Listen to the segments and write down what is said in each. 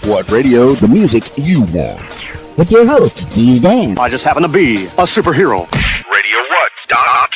What radio? The music you want. With your host, Keys Dan. I just happen to be a superhero. RadioWhat.com.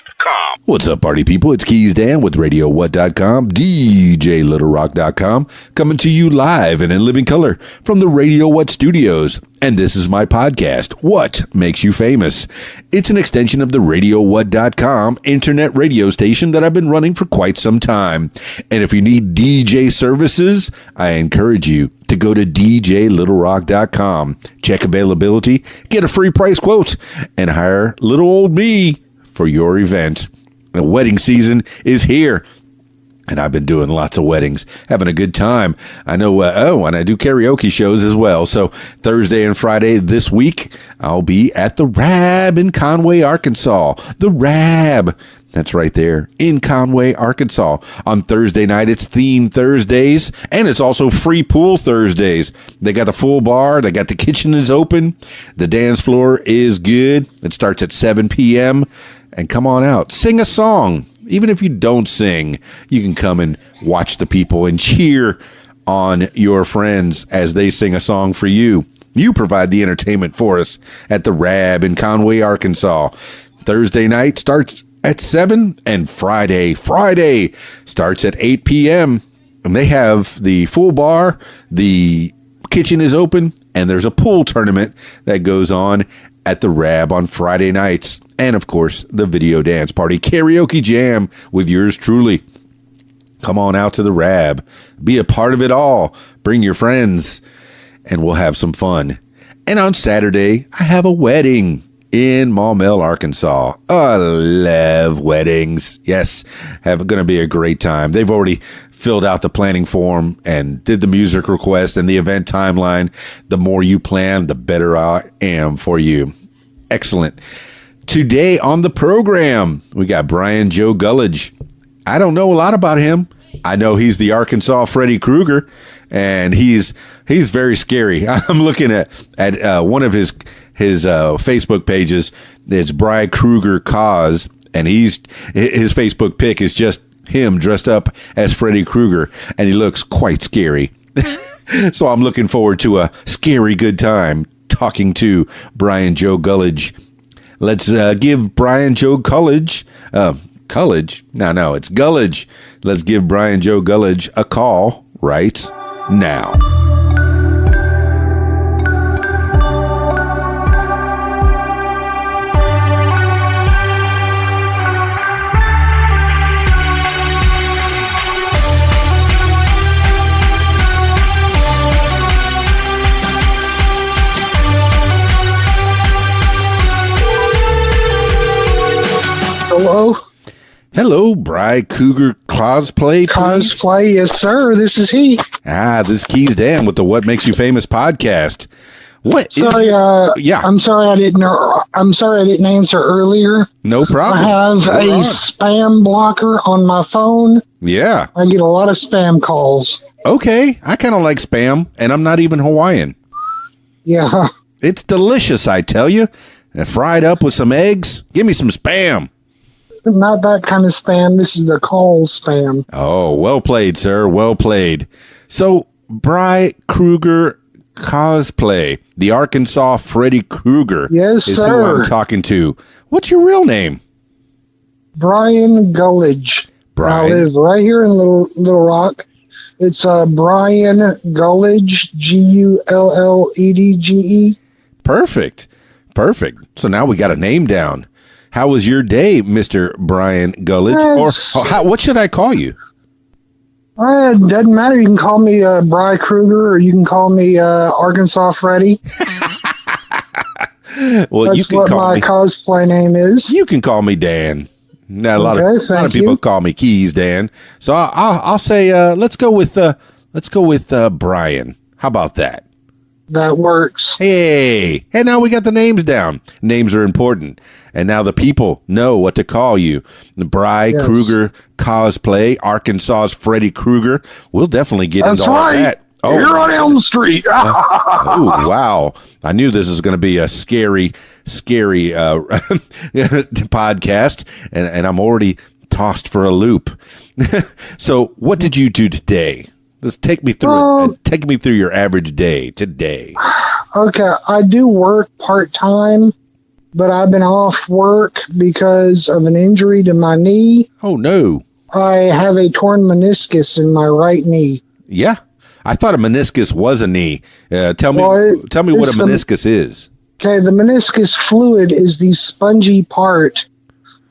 What's up, party people? It's Keys Dan with RadioWhat.com, DJLittleRock.com, coming to you live and in living color from the Radio What studios. And this is my podcast, What Makes You Famous? It's an extension of the RadioWhat.com internet radio station that I've been running for quite some time. And if you need DJ services, I encourage you to go to DJLittleRock.com, check availability, get a free price quote, and hire little old me for your event. The wedding season is here, and I've been doing lots of weddings, having a good time. I know, and I do karaoke shows as well. So Thursday and Friday this week, I'll be at the Rab in Conway, Arkansas. The Rab. That's right there in Conway, Arkansas. On Thursday night, it's Theme Thursdays, and it's also Free Pool Thursdays. They got the full bar. They got the kitchen is open. The dance floor is good. It starts at 7 p.m., and come on out. Sing a song. Even if you don't sing, you can come and watch the people and cheer on your friends as they sing a song for you. You provide the entertainment for us at the Rab in Conway, Arkansas. Thursday night starts at 7, and Friday starts at 8 p.m. And they have the full bar, the kitchen is open, and there's a pool tournament that goes on at the Rab on Friday nights. And, of course, the video dance party karaoke jam with yours truly. Come on out to the Rab. Be a part of it all. Bring your friends, and we'll have some fun. And on Saturday, I have a wedding in Maumelle, Arkansas. I love weddings. Yes, going to be a great time. They've already filled out the planning form and did the music request and the event timeline. The more you plan, the better I am for you. Excellent. Today on the program, we got Brian Joe Gulledge. I don't know a lot about him. I know he's the Arkansas Freddy Krueger, and he's very scary. I'm looking at one of his Facebook pages. It's Freddy Krueger Cause, and his Facebook pic is just him dressed up as Freddy Krueger, and he looks quite scary. So I'm looking forward to a scary good time talking to Brian Joe Gulledge. Let's give Brian Joe Gulledge, No, it's Gulledge. Let's give Brian Joe Gulledge a call right now. Hello, Freddy Krueger cosplay, please. Cosplay, yes, sir. This is he. This is Keys Dan with the What Makes You Famous podcast. I'm sorry I didn't answer earlier. No problem. I have a spam blocker on my phone. Yeah. I get a lot of spam calls. Okay. I kind of like spam, and I'm not even Hawaiian. Yeah. It's delicious, I tell you. Fried up with some eggs. Give me some spam. Not that kind of spam. This is the call spam. Oh, well played, sir. Well played. So, Freddy Krueger cosplay, the Arkansas Freddy Krueger, yes, is sir. who I'm talking to. What's your real name? Brian Gulledge. Brian. I live right here in Little Rock. It's Brian Gulledge, Gulledge. Perfect. So now we got a name down. How was your day, Mr. Brian Gulledge? Yes. Or what should I call you? It doesn't matter. You can call me Freddy Krueger, or you can call me Arkansas Freddy. Well, that's you can what call my me, cosplay name is. You can call me Dan. Now, a lot of people call me Keys Dan. So I'll say let's go with Brian. How about that? That works. Hey, and now we got the names down. Names are important. And now the people know what to call you. The Freddy Krueger cosplay, Arkansas's Freddy Krueger. We'll definitely get into all that. Oh, you're on Elm Street. Oh, wow. I knew this was going to be a scary podcast, and I'm already tossed for a loop. So what did you do today? Just take me through it. Take me through your average day today. Okay, I do work part-time, but I've been off work because of an injury to my knee. Oh, no. I have a torn meniscus in my right knee. Yeah. I thought a meniscus was a knee. Tell me what a meniscus is. Okay, the meniscus fluid is the spongy part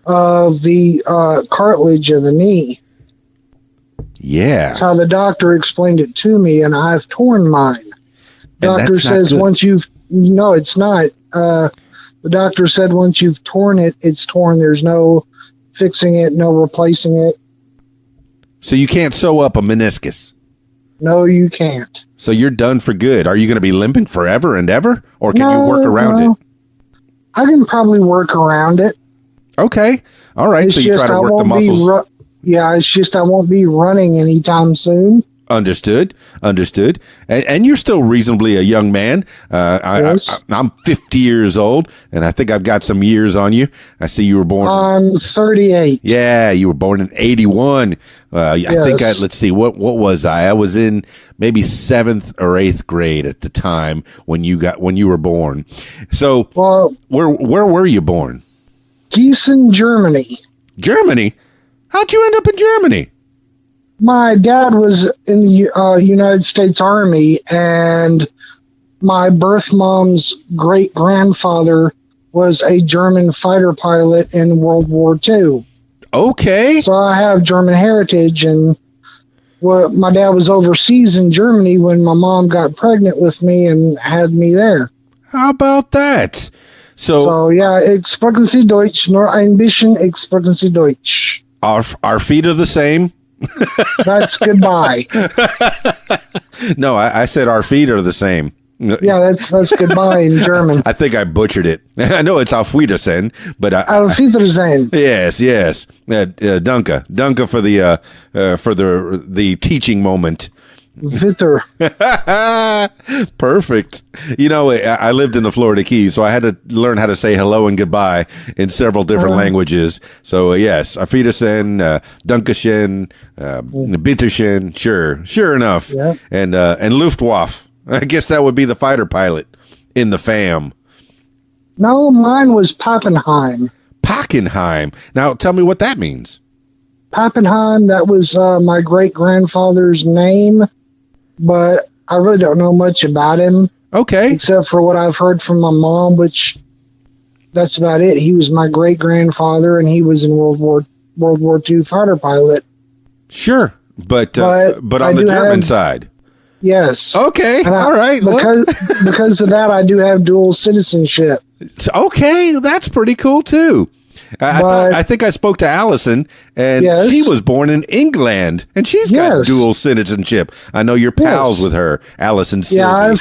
of the cartilage of the knee. Yeah. That's how the doctor explained it to me, and I've torn mine. Doctor says once you've... No, it's not. The doctor said once you've torn it, it's torn. There's no fixing it, no replacing it. So you can't sew up a meniscus? No, you can't. So you're done for good. Are you going to be limping forever and ever? Or can you work around it? I can probably work around it. Okay. All right. So you try to work the muscles. It's just I won't be running anytime soon. Understood. And you're still reasonably a young man. Yes. I'm 50 years old, and I think I've got some years on you. I see you were born. I'm 38. Yeah, you were born in 81. I think let's see, what was I? I was in maybe 7th or 8th grade at the time when you were born. So, where were you born? Gießen, Germany. Germany? How'd you end up in Germany? My dad was in the United States Army, and my birth mom's great-grandfather was a German fighter pilot in World War II. Okay. So I have German heritage, and my dad was overseas in Germany when my mom got pregnant with me and had me there. How about that? So yeah, ich sprechen Sie Deutsch, nur ein bisschen, ich sprechen Sie Deutsch. Our feet are the same? That's goodbye. No, I said our feet are the same. Yeah, that's goodbye in German. I think I butchered it. I know it's Auf Wiedersehen, but Auf Wiedersehen. Yes. Danke for the teaching moment. Vitter. Perfect. You know, I lived in the Florida Keys, so I had to learn how to say hello and goodbye in several different languages. So yes, Auf Wiedersehen, Dankeschön, Bitteschön, sure enough. Yeah. And Luftwaffe. I guess that would be the fighter pilot in the FAM. No, mine was Pappenheim. Pappenheim. Now tell me what that means. Pappenheim, that was my great-grandfather's name, but I really don't know much about him. Okay. Except for what I've heard from my mom, which that's about it. He was my great-grandfather, and he was in World War II fighter pilot. Sure, but on the German side. Yes. Okay. All right. Because of that, I do have dual citizenship. Okay, that's pretty cool too. I think I spoke to Allison, and she was born in England, and she's got dual citizenship. I know you're pals with her, Allison. Yeah,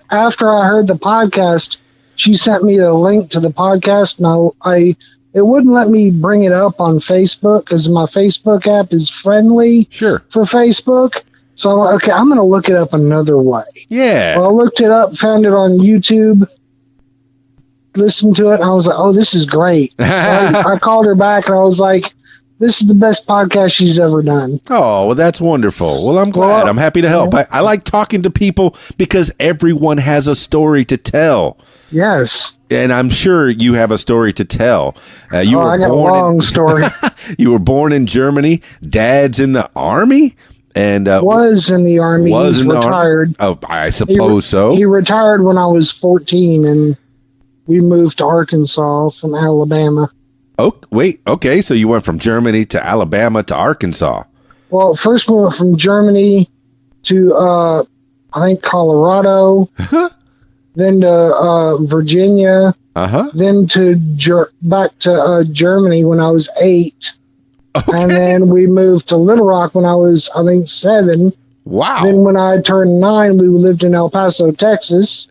after I heard the podcast, she sent me the link to the podcast, and it wouldn't let me bring it up on Facebook because my Facebook app is friendly for Facebook. So I'm like, okay, I'm going to look it up another way. Yeah. Well, I looked it up, found it on YouTube, listened to it, and I was like, oh, this is great. So I called her back, and I was like, this is the best podcast she's ever done. Oh, well, that's wonderful. Well, I'm glad. I'm happy to help. I like talking to people because everyone has a story to tell. Yes. And I'm sure you have a story to tell. I got a long story. You were born in Germany. Dad's in the Army? And was in the Army. He's retired. Oh, I suppose so. He retired when I was 14, and we moved to Arkansas from Alabama. Oh, wait. Okay, so you went from Germany to Alabama to Arkansas. Well, first we went from Germany to, I think, Colorado, then to Virginia, then back to Germany when I was 8. Okay. And then we moved to Little Rock when I was, I think, 7. Wow. Then when I turned 9, we lived in El Paso, Texas.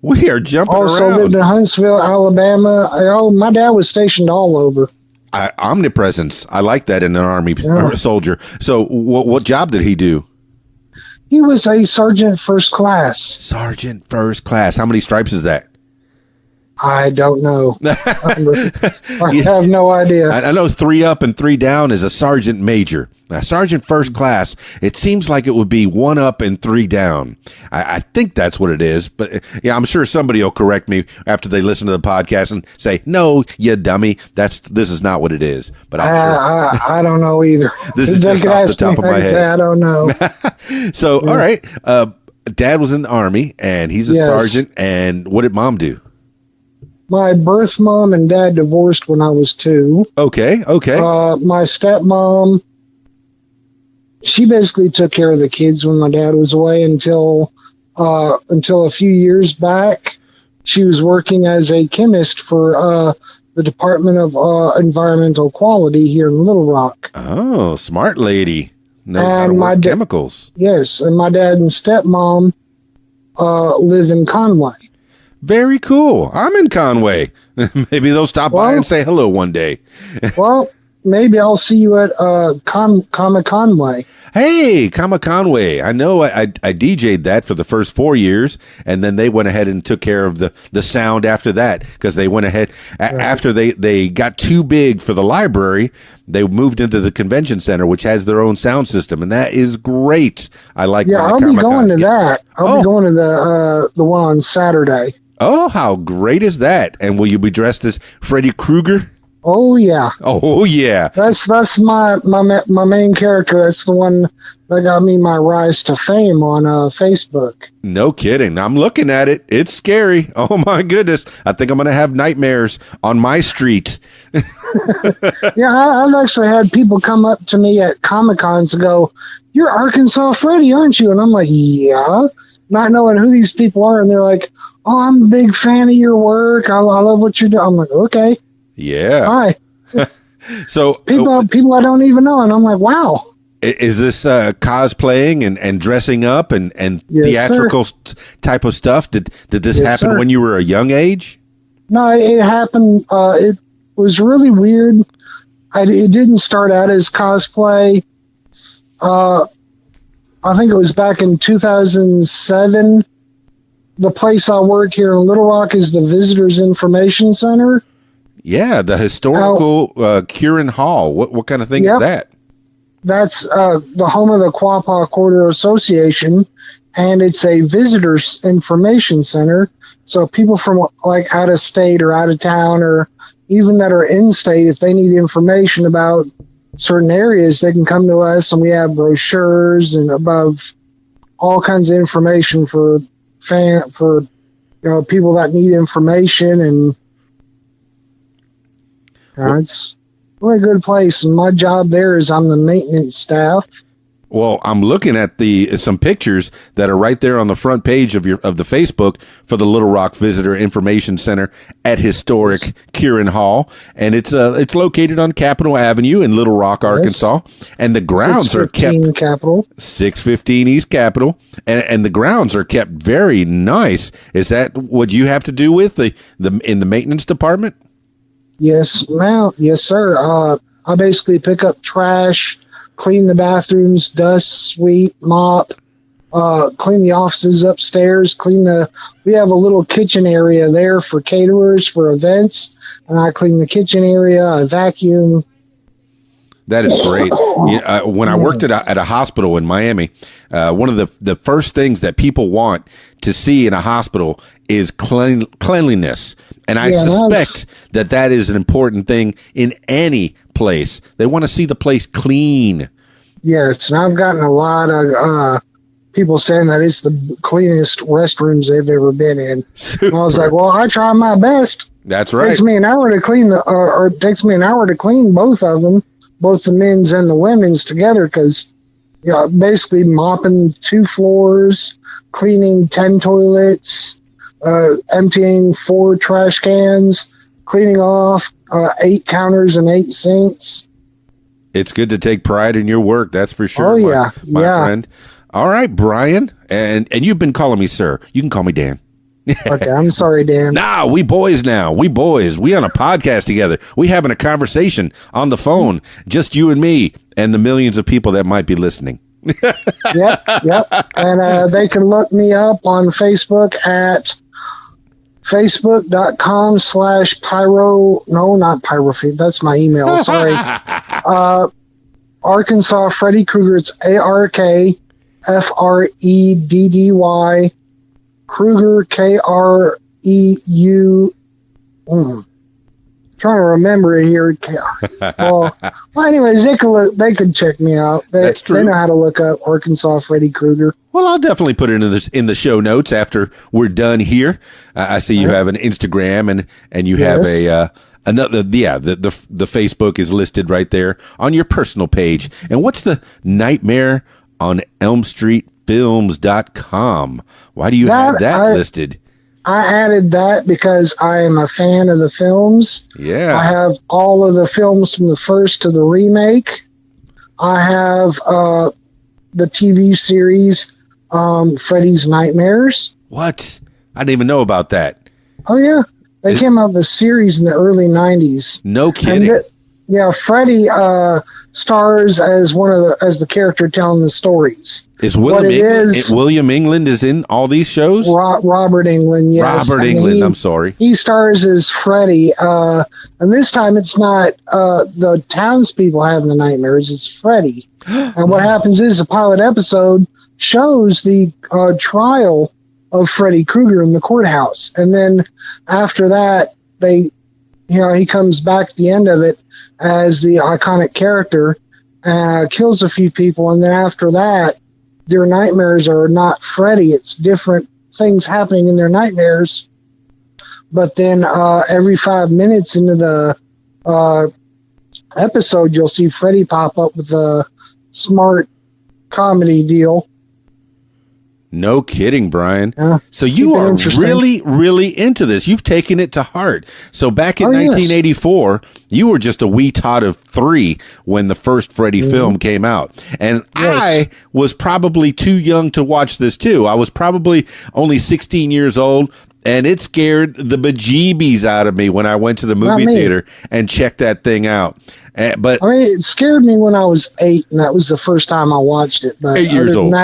We are jumping around. Also lived in Huntsville, Alabama. My dad was stationed all over. Omnipresence. I like that in an Army soldier. So what job did he do? He was a sergeant first class. Sergeant first class. How many stripes is that? I don't know. I have no idea. I know 3 up and 3 down is a sergeant major. Now, sergeant first class, it seems like it would be 1 up and 3 down. I think that's what it is. But yeah, I'm sure somebody will correct me after they listen to the podcast and say, no, you dummy. This is not what it is. But I don't know either. This is just off the top of my head. I don't know. So, all right. Dad was in the Army, and he's a sergeant. And what did Mom do? My birth mom and dad divorced when I was 2. Okay. My stepmom, she basically took care of the kids when my dad was away until a few years back. She was working as a chemist for the Department of Environmental Quality here in Little Rock. Oh, smart lady. Knows how to work chemicals. Yes, and my dad and stepmom live in Conway. Very cool. I'm in Conway. Maybe they'll stop by and say hello one day. Well, maybe I'll see you at Comic Conway. Hey, Comic Conway. I know I DJ'd that for the first 4 years, and then they went ahead and took care of the sound after that, because they went ahead after they got too big for the library. They moved into the convention center, which has their own sound system, and that is great. I like. Yeah, I'll be going to that. I'll be going to the one on Saturday. Oh, how great is that? And will you be dressed as Freddy Krueger? Oh yeah. Oh yeah. That's my main character. That's the one that got me my rise to fame on Facebook. No kidding. I'm looking at it. It's scary. Oh my goodness. I think I'm going to have nightmares on my street. Yeah, I've actually had people come up to me at Comic-Cons and go, "You're Arkansas Freddy, aren't you?" And I'm like, "Yeah." Not knowing who these people are, and they're like, "Oh, I'm a big fan of your work. I love what you're doing." I'm like, "Okay." Yeah. Hi. So people I don't even know, and I'm like, wow. Is this cosplaying and dressing up and theatrical type of stuff? Did this happen when you were a young age? No, it happened. It was really weird. It didn't start out as cosplay. I think it was back in 2007. The place I work here in Little Rock is the Visitors Information Center. Yeah, the historical Curran Hall. What kind of thing is that? That's the home of the Quapaw Quarter Association, and it's a visitors information center. So people from like out of state or out of town, or even that are in state, if they need information about certain areas, they can come to us, and we have brochures and above all kinds of information for people that need information, and it's a really good place. And my job there is I'm the maintenance staff. Well, I'm looking at some pictures that are right there on the front page of the Facebook for the Little Rock Visitor Information Center at historic Curran Hall, and it's located on Capitol Avenue in Little Rock, Arkansas, and the grounds are kept 615 East Capitol, and the grounds are kept very nice. Is that what you have to do with in the maintenance department? Yes, ma'am. Yes, sir. I basically pick up trash, clean the bathrooms, dust, sweep, mop, clean the offices upstairs, we have a little kitchen area there for caterers, for events, and I clean the kitchen area, I vacuum. That is great. When I worked at a hospital in Miami, one of the first things that people want to see in a hospital is cleanliness. And I suspect that is an important thing in any place. They want to see the place clean. Yes, and I've gotten a lot of people saying that it's the cleanest restrooms they've ever been in. Super. And I was like, well, I try my best. That's right. It takes me an hour to clean it takes me an hour to clean both of them, both the men's and the women's together, because basically mopping 2 floors, cleaning 10 toilets, emptying 4 trash cans, cleaning off 8 counters and 8 sinks. It's good to take pride in your work, that's for sure. Oh yeah, my friend. All right, Brian, and you've been calling me sir. You can call me Dan. Okay, I'm sorry, Dan. Nah, we boys now. We boys. We on a podcast together. We having a conversation on the phone, just you and me, and the millions of people that might be listening. Yep. And they can look me up on Facebook at Facebook.com/pyro. No, not pyrofeed. That's my email. Sorry. Arkansas Freddy Krueger. It's ARKFREDDY. Krueger KREU. Trying to remember it here. Well, anyways, they could check me out. That's true. They know how to look up Arkansas Freddy Krueger. Well, I'll definitely put it in the show notes after we're done here. I see you have an Instagram and you have another. Yeah, the Facebook is listed right there on your personal page. And what's the Nightmare on Elm Street Films.com? Why do you have that listed? I added that because I am a fan of the films. Yeah. I have all of the films from the first to the remake. I have the TV series Freddy's Nightmares. What? I didn't even know about that. Oh, yeah. They came out with the series in the early 90s. No kidding. Freddy stars as as the character telling the stories. Is William England is in all these shows? Robert England, yes. Robert England, I'm sorry. He stars as Freddy, and this time it's not the townspeople having the nightmares, it's Freddy. And what happens is the pilot episode shows the trial of Freddy Krueger in the courthouse. And then after that, he comes back at the end of it as the iconic character, kills a few people, and then after that, their nightmares are not Freddy. It's different things happening in their nightmares. But then every 5 minutes into the episode, you'll see Freddy pop up with a smart comedy deal. No kidding, Brian. Yeah, so you are really, really into this. You've taken it to heart. So back in 1984, you were just a wee tot of 3 when the first Freddy film came out. And I was probably too young to watch this too. I was probably only 16 years old, and it scared the bejeebies out of me when I went to the movie theater and checked that thing out. But it scared me when I was 8, and that was the first time I watched it. But 8 years old.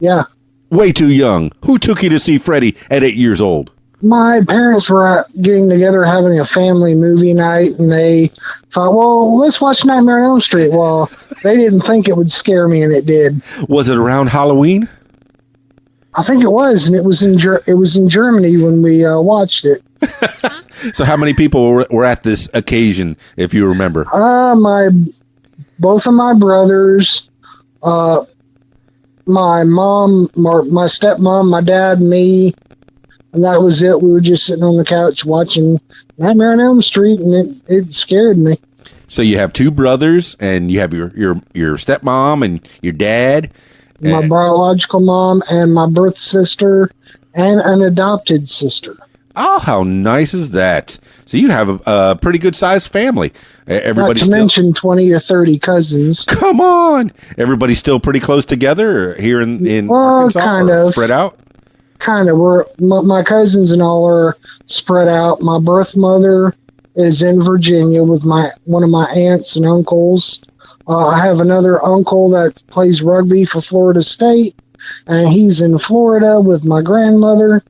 Yeah. Way too young. Who took you to see Freddy at 8 years old? My parents were getting together, having a family movie night, and they thought, well, let's watch Nightmare on Elm Street. Well, they didn't think it would scare me, and it did. Was it around Halloween? I think it was, and it was in Germany when we watched it. So how many people were at this occasion, if you remember? Both of my brothers, my mom, my stepmom, my dad, me, and that was it. We were just sitting on the couch watching Nightmare on Elm Street, and it scared me. So you have 2 brothers, and you have your stepmom and your dad. My biological mom and my birth sister and an adopted sister. Oh, how nice is that? So you have a pretty good sized family. Everybody's not to mention 20 or 30 cousins. Come on. Everybody's still pretty close together here in Arkansas? Kind of. Spread out? Kind of. My cousins and all are spread out. My birth mother is in Virginia with one of my aunts and uncles. I have another uncle that plays rugby for Florida State, and he's in Florida with my grandmother.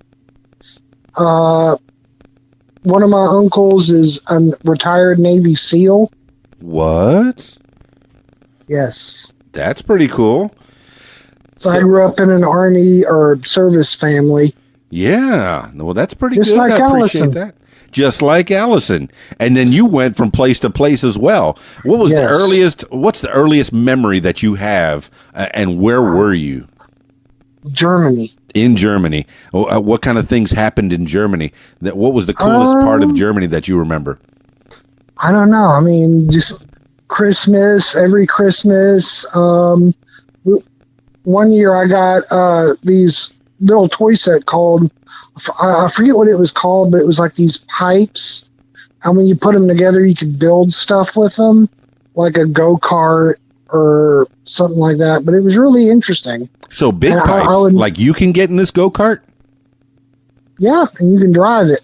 One of my uncles is a retired Navy SEAL. What? Yes. That's pretty cool. So I grew up in an Army or service family. Yeah. Well, that's pretty good. Like I appreciate that. Just like Allison. And then you went from place to place as well. What's the earliest memory that you have, and where were you? Germany. In Germany. What kind of things happened in Germany? What was the coolest part of Germany that you remember? I don't know. I mean, just Christmas, every Christmas. One year I got these little toy set called, I forget what it was called, but it was like these pipes. And when you put them together, you could build stuff with them, like a go-kart or something like that. But it was really interesting. So big pipes, like you can get in this go-kart? Yeah, and you can drive it.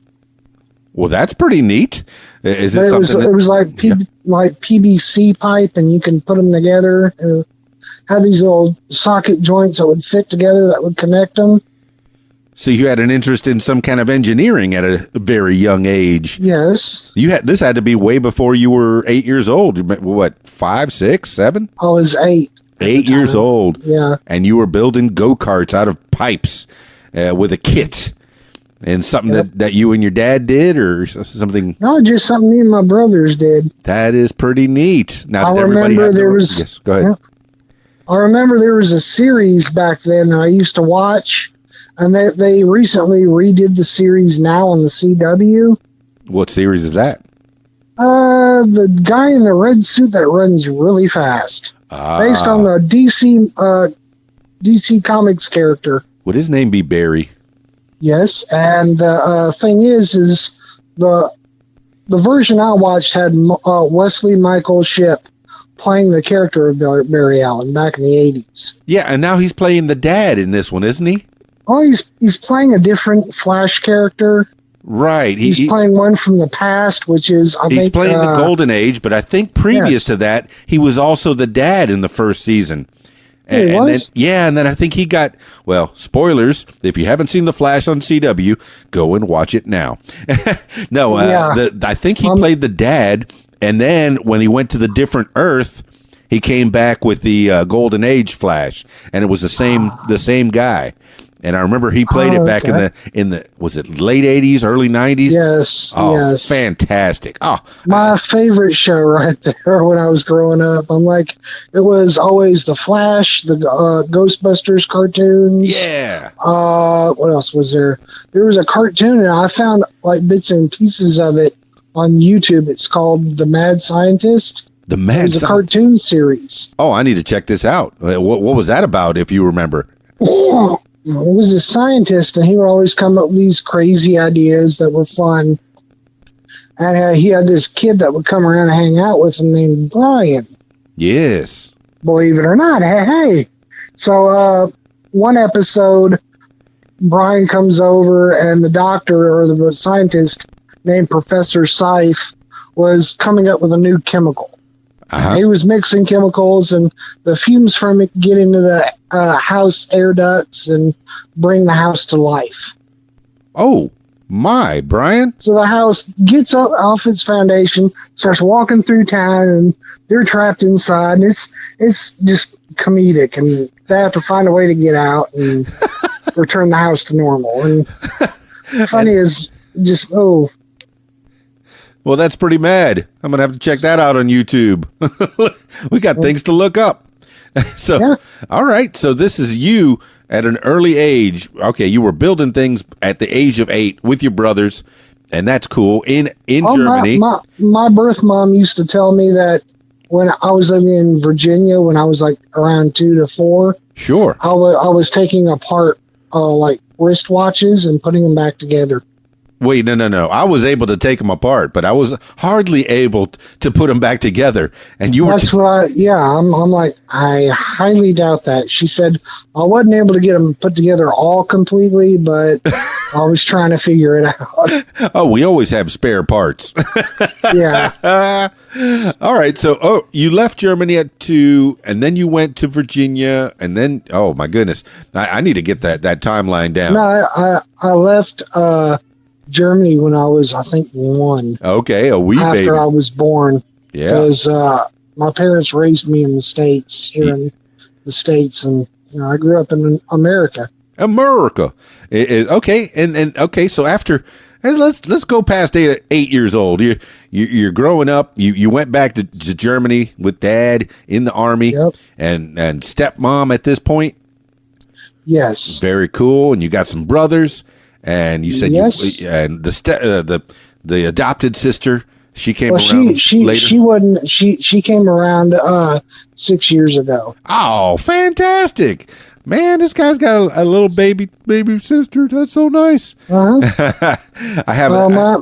Well, that's pretty neat. Is it something it was like PVC pipe, and you can put them together. And had these little socket joints that would fit together that would connect them. So you had an interest in some kind of engineering at a very young age. Yes. This had to be way before you were 8 years old. What, 5, 6, 7? I was 8. 8 years old. Yeah. And you were building go-karts out of pipes with a kit. And something that you and your dad did, or something? No, just something me and my brothers did. That is pretty neat. Now, I remember there was. Yes, go ahead. Yeah, I remember there was a series back then that I used to watch, and they recently redid the series now on the CW. What series is that? The guy in the red suit that runs really fast, based on the DC Comics character. Would his name be Barry? Yes, and the thing is the version I watched had Wesley Michael Shipp playing the character of Barry Allen back in the 80s. Yeah, and now he's playing the dad in this one, isn't he? Oh, he's playing a different Flash character. Right. He's playing one from the past, which is, I think... He's playing the Golden Age, but I think previous to that, he was also the dad in the first season. And then I think he got, well, spoilers, if you haven't seen The Flash on CW, go and watch it now. No, I think he played the dad, and then when he went to the different Earth, he came back with the Golden Age Flash, and it was the same guy. And I remember he played it back in the was it late 80s, early 90s? Yes. Oh, yes. Fantastic. Oh, my favorite show right there when I was growing up. I'm like, it was always The Flash, the Ghostbusters cartoons. Yeah. What else was there? There was a cartoon, and I found like bits and pieces of it on YouTube. It's called The Mad Scientist. The Mad Scientist. It's a cartoon series. Oh, I need to check this out. What was that about, if you remember? It was a scientist, and he would always come up with these crazy ideas that were fun. And he had this kid that would come around and hang out with him named Brian. Yes. Believe it or not. Hey. So one episode, Brian comes over, and the doctor, or the scientist named Professor Seif, was coming up with a new chemical. He was mixing chemicals, and the fumes from it get into the house air ducts and bring the house to life. Oh, my, Brian. So the house gets up off its foundation, starts walking through town, and they're trapped inside. And it's just comedic, and they have to find a way to get out and return the house to normal. And funny is just, well, that's pretty mad. I'm going to have to check that out on YouTube. We got things to look up. All right. So this is you at an early age. Okay, you were building things at the age of 8 with your brothers, and that's cool. In Germany. My birth mom used to tell me that when I was living in Virginia, when I was like around 2 to 4. Sure. I was taking apart like wristwatches and putting them back together. Wait, no. I was able to take them apart, but I was hardly able to put them back together. And you were... That's I'm like, I highly doubt that. She said I wasn't able to get them put together all completely, but I was trying to figure it out. Oh, we always have spare parts. Yeah. All right. So, you left Germany at 2, and then you went to Virginia, and then, oh my goodness, I need to get that timeline down. No, I left, Germany when I was, I think, 1. Okay, a wee baby. After I was born. Yeah. Because my parents raised me in the States, in the States, and I grew up in America. Okay, and okay, so after, let's go past 8 years old. You're growing up. You went back to Germany with Dad in the Army. Yep. And stepmom at this point. Yes. Very cool. And you got some brothers. And you said yes. And the adopted sister, she came around later. She came around 6 years ago. Oh, fantastic. Man, this guy's got a little baby sister. That's so nice. Uh-huh.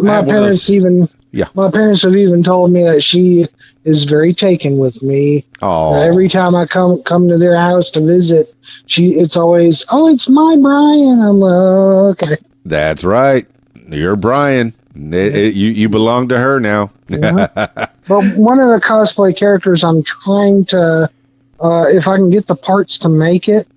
My parents have even told me that she is very taken with me. Oh. Every time I come to their house to visit, it's always, it's my Brian. I'm like, okay. That's right. You're Brian. You belong to her now. Yeah. But one of the cosplay characters I'm trying to, if I can get the parts to make it,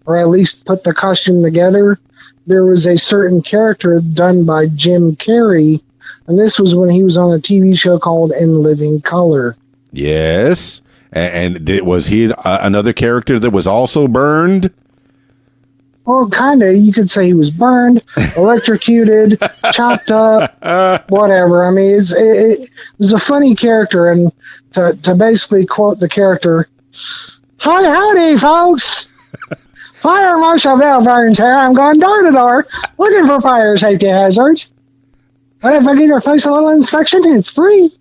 or at least put the costume together. There was a certain character done by Jim Carrey, and this was when he was on a TV show called In Living Color. Yes. And was he another character that was also burned? Well, kind of. You could say he was burned, electrocuted, chopped up, whatever. I mean, it was a funny character, and to basically quote the character, "Hi, howdy, folks. Fire Marshal Bell burns here. I'm going door to door looking for fire safety hazards. But if I get your place a little inspection, it's free."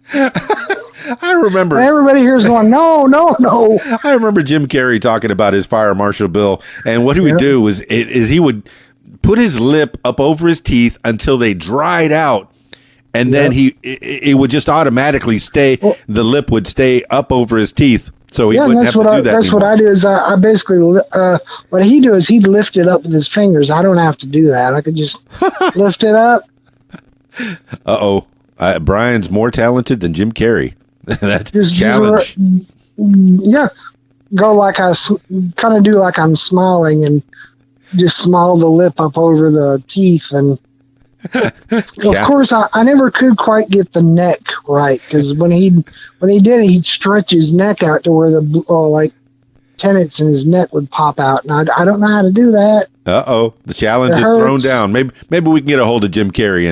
I remember. And everybody here is going, no. I remember Jim Carrey talking about his Fire Marshal Bill, and what he would do is he would put his lip up over his teeth until they dried out, and then it would just automatically stay. Well, the lip would stay up over his teeth, so he wouldn't have to do that. That's anymore. What I do is I basically what he'd do is he'd lift it up with his fingers. I don't have to do that. I could just lift it up. Brian's more talented than Jim Carrey. That's just challenge. Go like kind of do like I'm smiling and just smile the lip up over the teeth. And of course, I never could quite get the neck right, because when he did it, he'd stretch his neck out to where the tendons in his neck would pop out, and I don't know how to do that. The challenge is thrown down. Maybe we can get a hold of Jim Carrey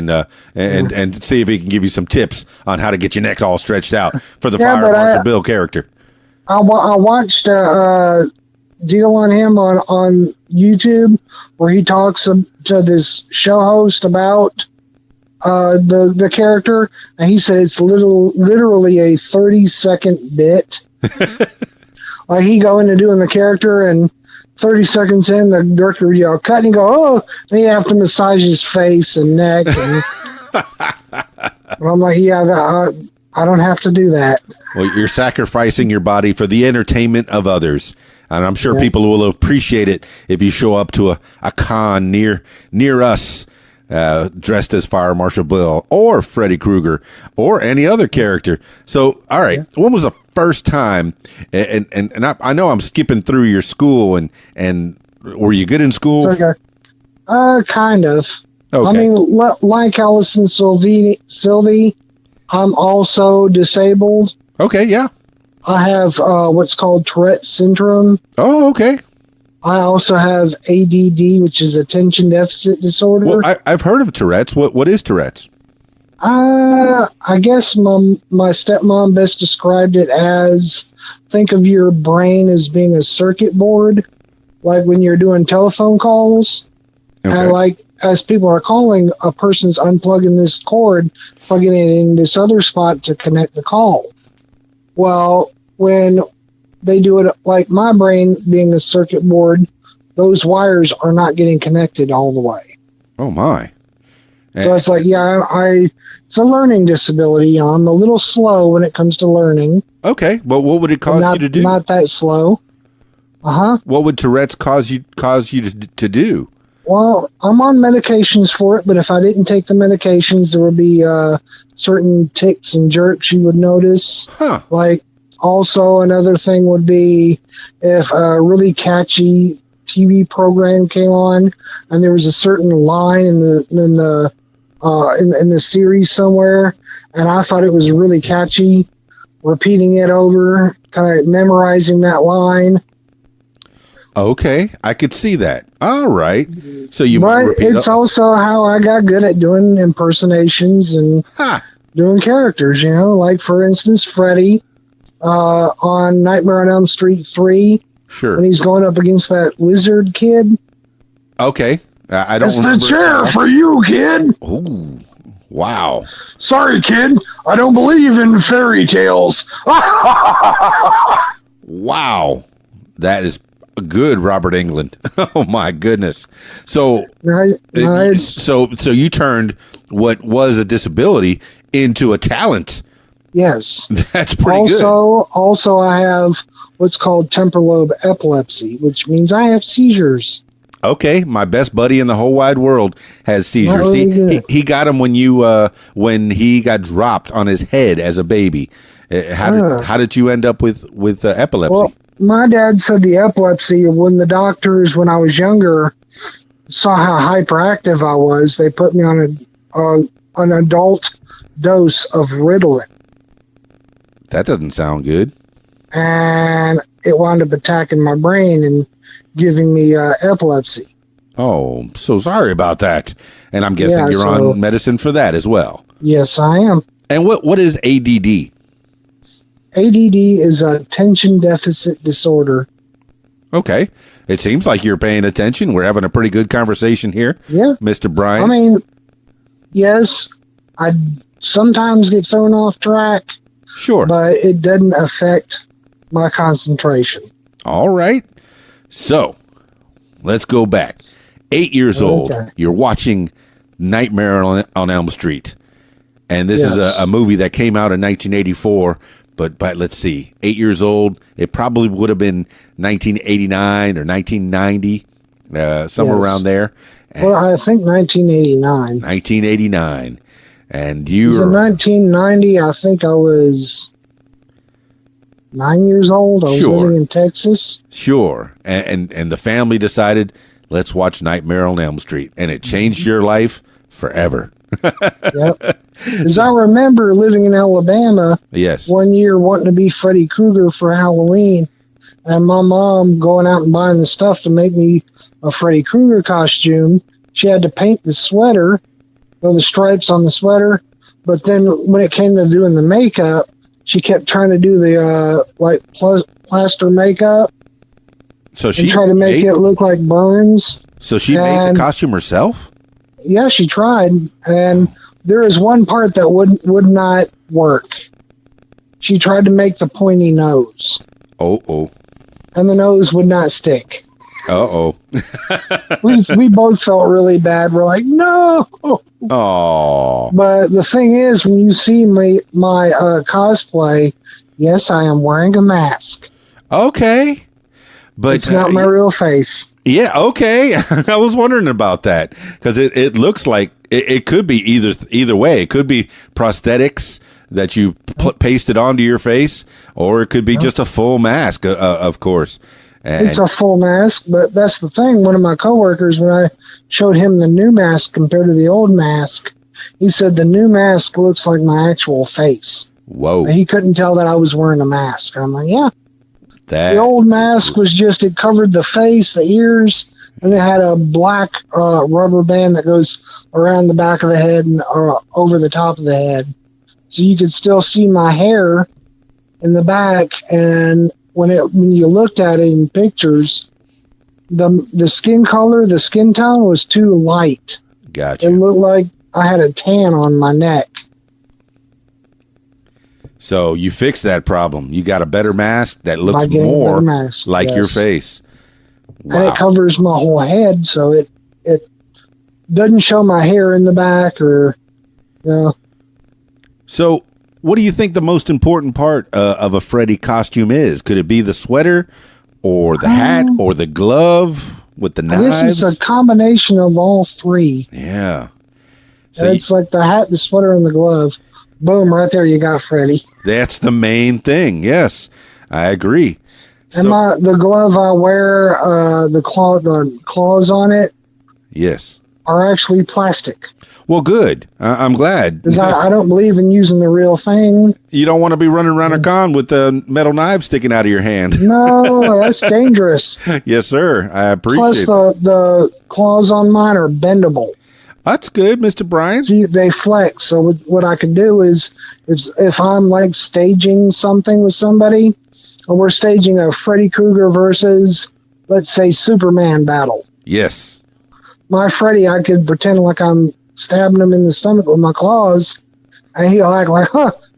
and see if he can give you some tips on how to get your neck all stretched out for the Fire Marshal Bill character. I watched a deal on him on YouTube where he talks to this show host about the character, and he said it's literally a 30-second bit. Like he go into doing the character, and 30 seconds in, the director would yell, cut, and he'd go, then you have to massage his face and neck. And I'm like, I don't have to do that. Well, you're sacrificing your body for the entertainment of others. And I'm sure people will appreciate it if you show up to a con near us, dressed as Fire Marshal Bill or Freddy Krueger or any other character. So, all right, when was the first time? And I know I'm skipping through your school, and were you good in school? Okay. Kind of. Okay. I mean, like Allison Sylvie, I'm also disabled. Okay, yeah. I have what's called Tourette syndrome. Oh, okay. I also have ADD, which is attention deficit disorder. Well, I've heard of Tourette's. What is Tourette's? I guess my stepmom best described it as, think of your brain as being a circuit board, like when you're doing telephone calls. Okay. And like as people are calling, a person's unplugging this cord, plugging it in this other spot to connect the call. Well, when they do it like my brain being a circuit board, those wires are not getting connected all the way. Oh my. So it's like, it's a learning disability. I'm a little slow when it comes to learning. Okay. Well, what would it cause you to do? Not that slow. What would Tourette's cause you to do? Well, I'm on medications for it, but if I didn't take the medications, there would be certain ticks and jerks you would notice. Huh. Like, also another thing would be if a really catchy TV program came on and there was a certain line in the series somewhere, and I thought it was really catchy, repeating it over, kind of memorizing that line. Okay, I could see that. All right. So you But it's also how I got good at doing impersonations and doing characters, like for instance, Freddy on Nightmare on Elm Street 3. Sure. When he's going up against that wizard kid. Okay. I don't remember. It's the chair for you, kid. Oh, wow. Sorry, kid. I don't believe in fairy tales. Wow. That is good, Robert Englund. Oh my goodness. So so you turned what was a disability into a talent. Yes. That's pretty good. Also I have what's called temporal lobe epilepsy, which means I have seizures. Okay, my best buddy in the whole wide world has seizures. He got them when he got dropped on his head as a baby. How did you end up with epilepsy? Well, my dad said the epilepsy, when the doctors, when I was younger, saw how hyperactive I was, they put me on an adult dose of Ritalin. That doesn't sound good. And it wound up attacking my brain and giving me epilepsy. Oh, so sorry about that. And I'm guessing you're on medicine for that as well. Yes, I am. And what is ADD? ADD is attention deficit disorder. Okay. It seems like you're paying attention. We're having a pretty good conversation here. Yeah. Mr. Brian. I mean, yes, I sometimes get thrown off track. Sure. But it doesn't affect my concentration. All right. So, let's go back. 8 years old. You're watching Nightmare on Elm Street. And this is a movie that came out in 1984. But let's see. 8 years old. It probably would have been 1989 or 1990. Somewhere around there. Well, I think 1989. 1989. And you in 1990, I think I was 9 years old. I was living in Texas. Sure. And the family decided, let's watch Nightmare on Elm Street. And it changed your life forever. Yep. Because I remember living in Alabama. Yes. One year wanting to be Freddy Krueger for Halloween. And my mom going out and buying the stuff to make me a Freddy Krueger costume. She had to paint the sweater. The stripes on the sweater, but then when it came to doing the makeup, she kept trying to do the plaster makeup. So she tried to make it look like burns. So she made the costume herself? Yeah, she tried, and there is one part that would not work. She tried to make the pointy nose. Oh. And the nose would not stick. Uh-oh. we both felt really bad. We're like, no. Oh. But the thing is, when you see my cosplay, yes, I am wearing a mask. Okay. But it's not my real face. Yeah, okay. I was wondering about that because it looks like it could be either way. It could be prosthetics that you pasted onto your face, or it could be just a full mask, of course. It's a full mask, but that's the thing. One of my coworkers, when I showed him the new mask compared to the old mask, he said the new mask looks like my actual face. Whoa. He couldn't tell that I was wearing a mask. I'm like, yeah. The old mask was just, it covered the face, the ears, and it had a black rubber band that goes around the back of the head and over the top of the head. So you could still see my hair in the back, and when you looked at it in pictures, the skin color, the skin tone was too light. Gotcha. It looked like I had a tan on my neck. So you fixed that problem. You got a better mask that looks more like your face. Wow. And it covers my whole head, so it doesn't show my hair in the back or, So what do you think the most important part of a Freddy costume is? Could it be the sweater or the hat or the glove with the knives? I guess it's a combination of all three. Yeah. So it's like the hat, the sweater, and the glove. Boom, right there you got Freddy. That's the main thing. Yes, I agree. And the glove I wear, the claws on it, yes, are actually plastic. Well, good. I'm glad. Because I don't believe in using the real thing. You don't want to be running around a con with the metal knife sticking out of your hand. No, that's dangerous. Yes, sir. I appreciate it. Plus, the claws on mine are bendable. That's good, Mr. Brian. See, they flex. So what I can do is, if I'm like staging something with somebody, or we're staging a Freddy Krueger versus, let's say, Superman battle. Yes. My Freddy, I could pretend like I'm stabbing him in the stomach with my claws, and he'll act like,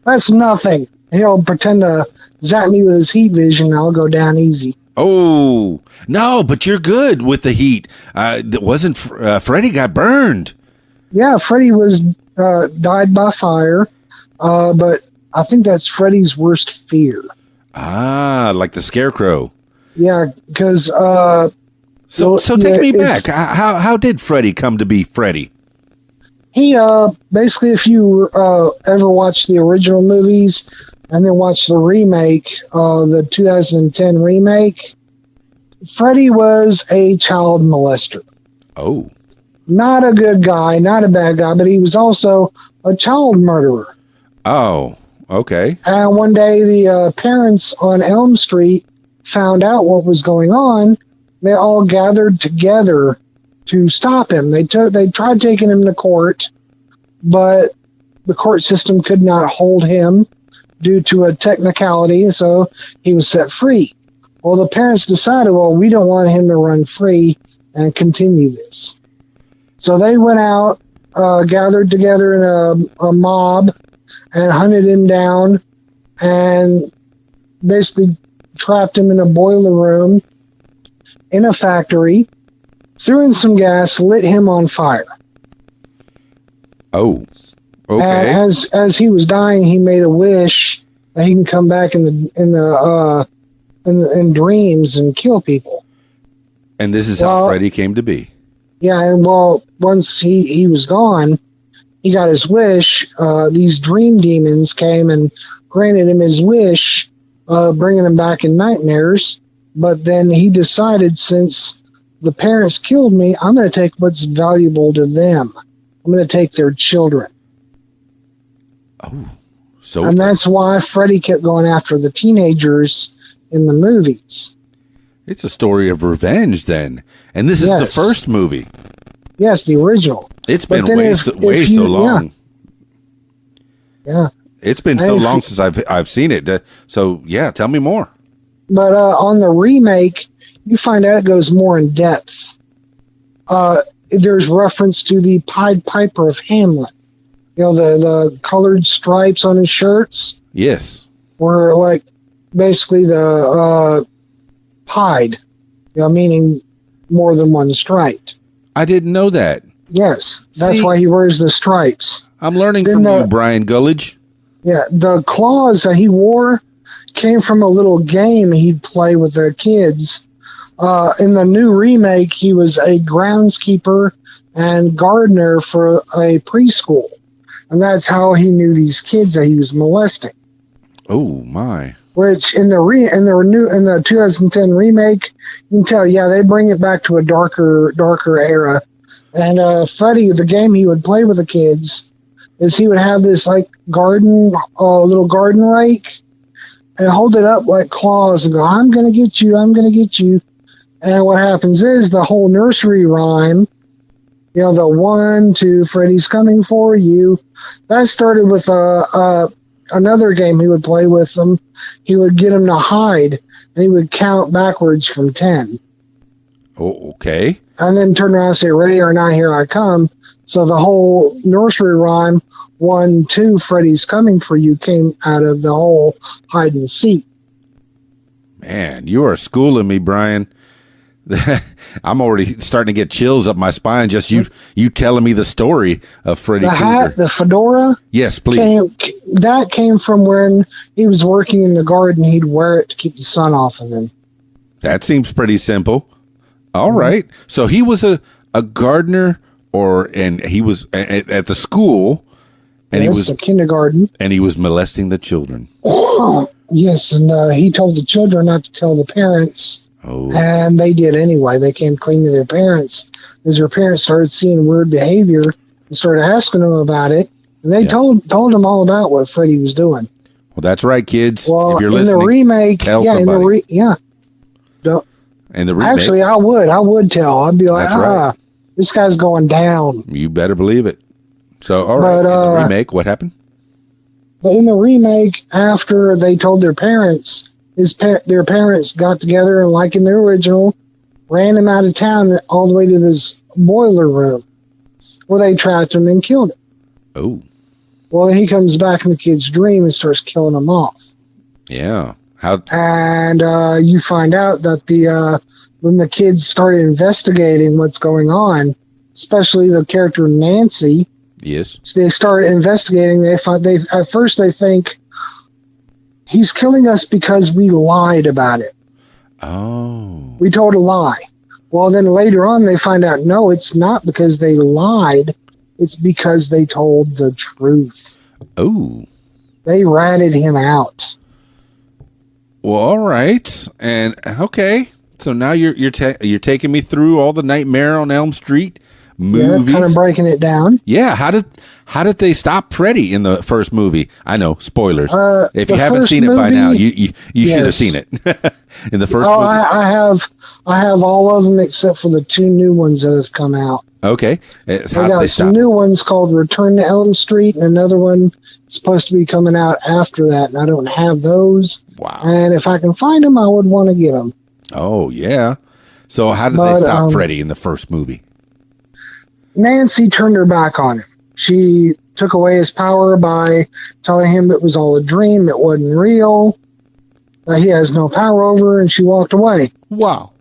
that's nothing. He'll pretend to zap me with his heat vision, and I'll go down easy. Oh, no, but you're good with the heat. Wasn't Freddy got burned? Yeah, Freddy was died by fire, but I think that's Freddy's worst fear. Ah, like the Scarecrow. Yeah, because... So take me back. How did Freddy come to be Freddy? He, basically, if you ever watch the original movies, and then watch the remake, the 2010 remake, Freddy was a child molester. Oh. Not a good guy, not a bad guy, but he was also a child murderer. Oh, okay. And one day the parents on Elm Street found out what was going on. They all gathered together to stop him. They tried taking him to court, but the court system could not hold him due to a technicality, so he was set free. Well, the parents decided, well, we don't want him to run free and continue this. So they went out, gathered together in a mob, and hunted him down, and basically trapped him in a boiler room in a factory, threw in some gas, lit him on fire. Oh, okay. And as he was dying, he made a wish that he can come back in dreams and kill people. And this is how Freddy came to be. Yeah, and once he was gone, he got his wish. These dream demons came and granted him his wish, bringing him back in nightmares. But then he decided, since the parents killed me, I'm going to take what's valuable to them. I'm going to take their children. Oh, and that's why Freddy kept going after the teenagers in the movies. It's a story of revenge, then. And this is the first movie. Yes, the original. It's been way so long. Yeah. It's been so long since I've seen it. So, yeah, tell me more. But on the remake, you find out it goes more in depth. There's reference to the Pied Piper of Hamlet. You know, the colored stripes on his shirts? Yes. Were like basically the pied, you know, meaning more than one stripe. I didn't know that. Yes, that's why he wears the stripes. I'm learning from you, Brian Gulledge. Yeah, the claws that he wore came from a little game he'd play with the kids. In the new remake, he was a groundskeeper and gardener for a preschool. And that's how he knew these kids that he was molesting. Oh, my. Which in the 2010 remake, you can tell, they bring it back to a darker era. And Freddy, the game he would play with the kids, is he would have this like little garden rake, and hold it up like claws and go, "I'm gonna get you, I'm gonna get you." And what happens is the whole nursery rhyme, you know, the 1, 2, Freddy's coming for you. That started with another game he would play with them. He would get them to hide, and he would count backwards from 10. Oh, okay. And then turn around and say, "Ready or not, here I come." So the whole nursery rhyme, 1, 2, Freddy's coming for you, came out of the whole hide and seek. Man, you are schooling me, Brian. I'm already starting to get chills up my spine just you telling me the story of Freddy Krueger. The hat, the fedora? Yes, please. That came from when he was working in the garden. He'd wear it to keep the sun off of him. That seems pretty simple. All right. So he was a gardener, and he was at the school, and he was a kindergarten, and he was molesting the children. Yes, and he told the children not to tell the parents. Oh. And they did anyway. They came clean to their parents. As their parents started seeing weird behavior and started asking them about it, and they told them all about what Freddy was doing. Well, that's right, kids. Well, if you're in listening, the remake, tell somebody. In the remake, actually, I would tell. I'd be like, right. This guy's going down. You better believe it. So, all right. In the remake, what happened? But in the remake, after they told their parents, their parents got together and, like in the original, ran him out of town all the way to this boiler room where they trapped him and killed him. Oh. Well, he comes back in the kid's dream and starts killing them off. Yeah. And you find out that when the kids started investigating what's going on, especially the character Nancy. Yes. So they started investigating. At first they think he's killing us because we lied about it. Oh. We told a lie. Well, then later on they find out, no, it's not because they lied. It's because they told the truth. Oh. they ratted him out. Well, all right, and okay. So now you're taking me through all the Nightmare on Elm Street movies. Yeah, kind of breaking it down. Yeah, how did they stop Freddy in the first movie? I know, spoilers. If you haven't seen it by now, you should have seen it in the first movie. I have all of them except for the 2 new ones that have come out. Okay, They got some new ones called Return to Elm Street, and another one supposed to be coming out after that, and I don't have those. Wow! And if I can find them, I would want to get them. Oh yeah. So how did they stop Freddy in the first movie? Nancy turned her back on him. She took away his power by telling him it was all a dream, it wasn't real, that he has no power over her, and she walked away. Wow.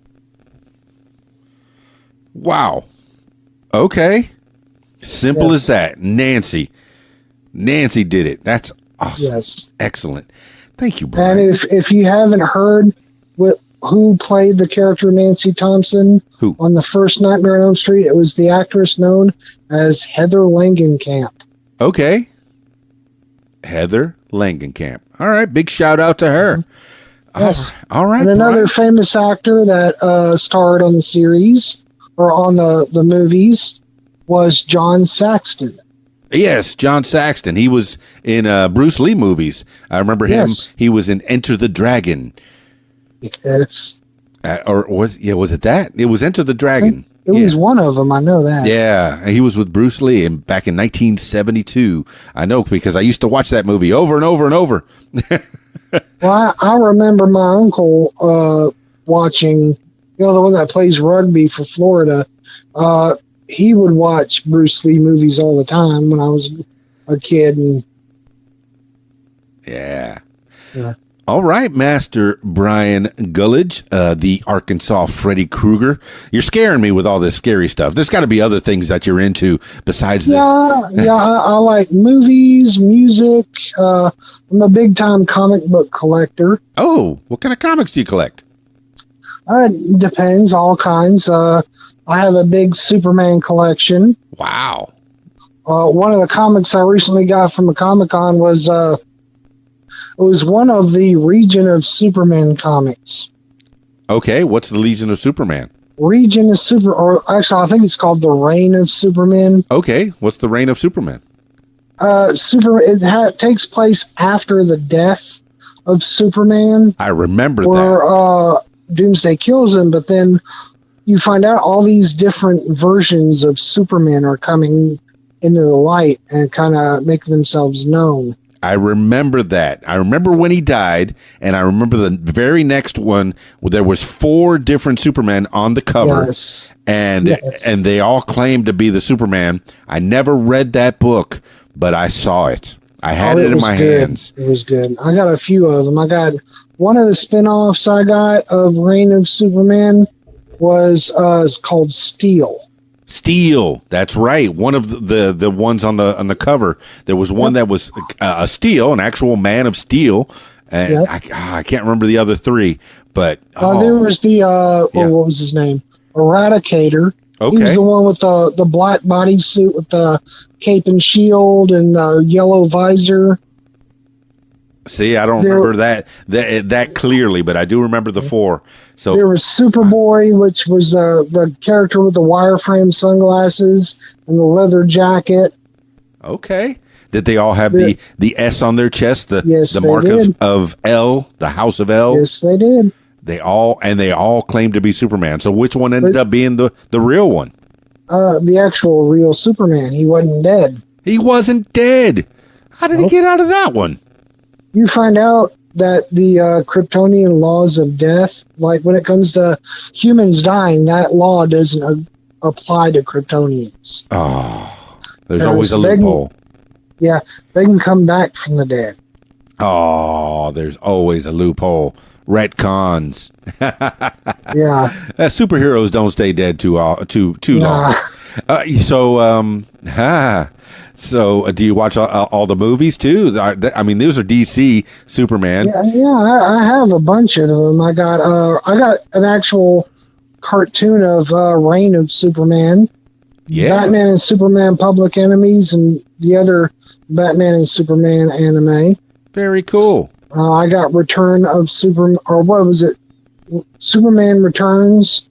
Okay. Simple as that. Nancy did it. That's awesome. Yes. Excellent. Thank you, Brian. And if you haven't heard who played the character Nancy Thompson on the first Nightmare on Elm Street, it was the actress known as Heather Langenkamp. Okay. Heather Langenkamp. All right. Big shout out to her. Yes. All right. And another Brian. famous actor that starred on the series or on the movies was John Saxton. Yes, John Saxton. He was in Bruce Lee movies. I remember him. Yes. He was in Enter the Dragon. Yes. Was it that? It was Enter the Dragon. It was one of them. I know that. Yeah, he was with Bruce Lee back in 1972. I know because I used to watch that movie over and over and over. Well, I remember my uncle watching, the one that plays rugby for Florida. He would watch Bruce Lee movies all the time when I was a kid. And yeah. All right, Master Brian Gulledge, the Arkansas Freddy Krueger. You're scaring me with all this scary stuff. There's got to be other things that you're into besides this. Yeah, I like movies, music. I'm a big-time comic book collector. Oh, what kind of comics do you collect? Depends, all kinds. I have a big Superman collection. Wow. One of the comics I recently got from a Comic-Con was... it was one of the Region of Superman comics. Okay, what's the Legion of Superman? Region of actually, I think it's called the Reign of Superman. Okay, what's the Reign of Superman? It takes place after the death of Superman. I remember that. Where Doomsday kills him, but then you find out all these different versions of Superman are coming into the light and kind of make themselves known. I remember that. I remember when he died, and I remember the very next one where there was 4 different Supermen on the cover, yes. and they all claimed to be the Superman. I never read that book, but I saw it. I had it in my hands. It was good. I got a few of them. I got one of the spin-offs I got of Reign of Superman was called Steel. Steel, that's right. One of the ones on the cover, there was one that was a Steel, an actual Man of Steel, and I can't remember the other 3. But there was the what was his name? Eradicator. Okay, he was the one with the black bodysuit with the cape and shield and the yellow visor. See, I don't remember that clearly, but I do remember the 4. So there was Superboy, which was the character with the wireframe sunglasses and the leather jacket. Okay. Did they all have the S on their chest, the mark of L, the House of L? Yes, they did. They all claimed to be Superman. So which one ended up being the real one? The actual real Superman. He wasn't dead. He wasn't dead. How did he get out of that one? You find out that the Kryptonian laws of death, like when it comes to humans dying, that law doesn't apply to Kryptonians. Oh, there's always a loophole. They can come back from the dead. Oh, there's always a loophole. Retcons. Yeah. Superheroes don't stay dead too long. So, do you watch all the movies too? I mean, those are DC Superman. Yeah, I have a bunch of them. I got an actual cartoon of Reign of Superman. Yeah. Batman and Superman Public Enemies and the other Batman and Superman anime. Very cool. I got Return of Superman, or what was it? Superman Returns.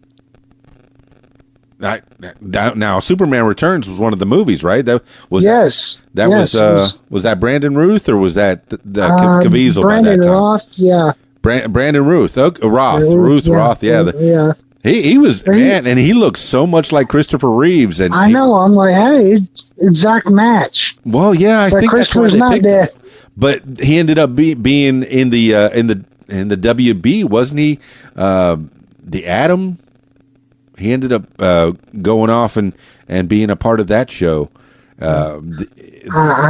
Now, Superman Returns was one of the movies, right? That was yes. Was that Brandon Ruth or was that the Caviezel Brandon by that time? Roth, yeah. Brandon Ruth, Ruth Roth, yeah. Yeah. He was man, and he looks so much like Christopher Reeves. And I know. I'm like, hey, exact match. Well, yeah, I think Christopher's not dead. But he ended up being in the WB, wasn't he? The Atom. He ended up going off and being a part of that show. I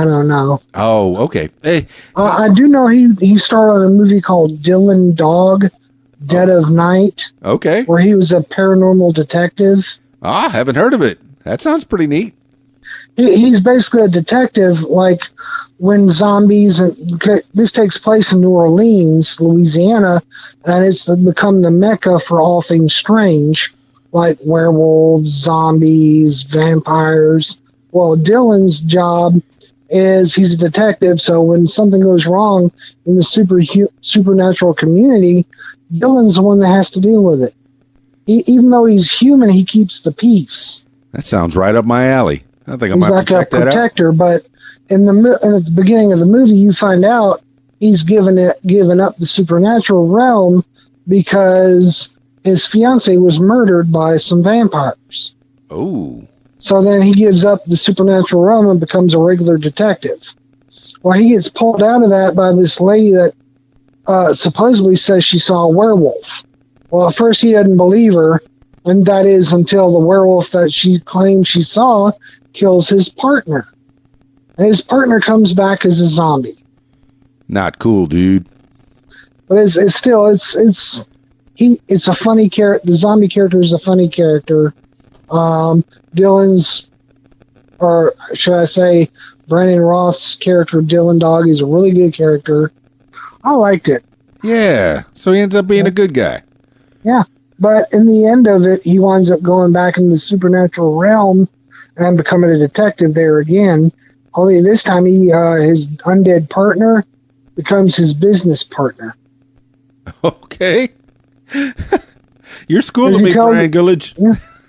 don't know. Oh, okay. Hey, I do know he starred on a movie called Dylan Dog, Dead of Night. Okay. Where he was a paranormal detective. Haven't heard of it. That sounds pretty neat. He's basically a detective, like when zombies, and this takes place in New Orleans, Louisiana, and it's become the mecca for all things strange, like werewolves, zombies, vampires. Well, Dylan's job is he's a detective, so when something goes wrong in the supernatural community, Dylan's the one that has to deal with it. Even though he's human, he keeps the peace. That sounds right up my alley. I think I might have to check that out. He's like a protector, but at the beginning of the movie, you find out he's given up the supernatural realm because his fiance was murdered by some vampires. Oh. So then he gives up the supernatural realm and becomes a regular detective. Well, he gets pulled out of that by this lady that supposedly says she saw a werewolf. Well, at first he doesn't believe her, and that is until the werewolf that she claims she saw kills his partner. And his partner comes back as a zombie. Not cool, dude. But it's a funny character. The zombie character is a funny character. Dylan's, or should I say, Brandon Roth's character, Dylan Dog, is a really good character. I liked it. Yeah, so he ends up being a good guy. Yeah, but in the end of it, he winds up going back into the supernatural realm and becoming a detective there again. Only this time, his undead partner becomes his business partner. Okay. You're schooling me, Brian Gulledge.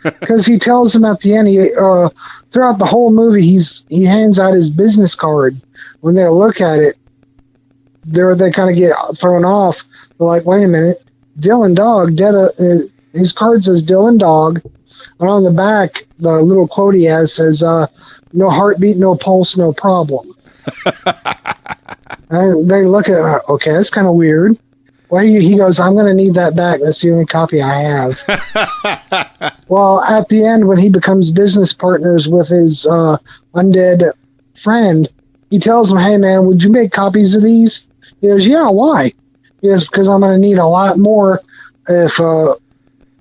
Because he tells him at the end, throughout the whole movie, he hands out his business card. When they look at it, they kind of get thrown off. They're like, wait a minute, Dylan Dog, his card says Dylan Dog, and on the back, the little quote he has says, no heartbeat, no pulse, no problem. And they look at it, okay, that's kind of weird. Well, he goes, I'm going to need that back. That's the only copy I have. Well, at the end, when he becomes business partners with his undead friend, he tells him, hey, man, would you make copies of these? He goes, yeah, why? He goes, because I'm going to need a lot more if I'm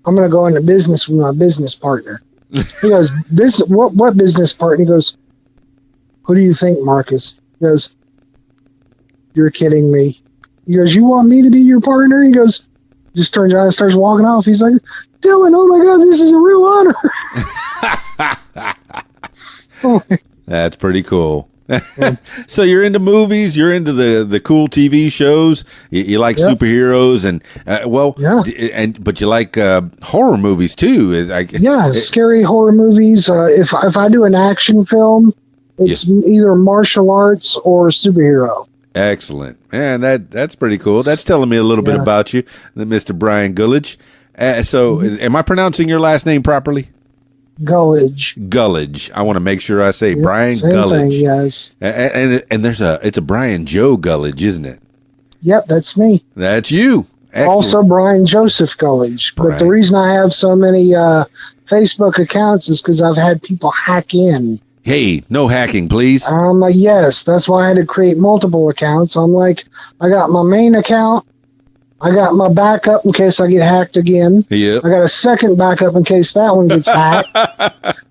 going to go into business with my business partner. He goes, what business partner? He goes, who do you think, Marcus? He goes, you're kidding me. He goes, you want me to be your partner? He goes, just turns around and starts walking off. He's like, Dylan, oh my God, this is a real honor. That's pretty cool. So you're into movies, you're into the cool TV shows, you like superheroes, and but you like horror movies too. Scary horror movies. If I do an action film, it's either martial arts or superhero. Excellent, man. That's pretty cool. That's telling me a little bit about you, Mr. Brian Gulledge. Am I pronouncing your last name properly? Gulledge. I want to make sure I say Brian Gulledge. Thing, yes. And it's a Brian Joe Gulledge, isn't it? Yep, that's me. That's you. Excellent. Also Brian Joseph Gulledge. But the reason I have so many Facebook accounts is because I've had people hack in. Hey, no hacking, please. Yes, that's why I had to create multiple accounts. I'm like, I got my main account. I got my backup in case I get hacked again. Yep. I got a second backup in case that one gets hacked.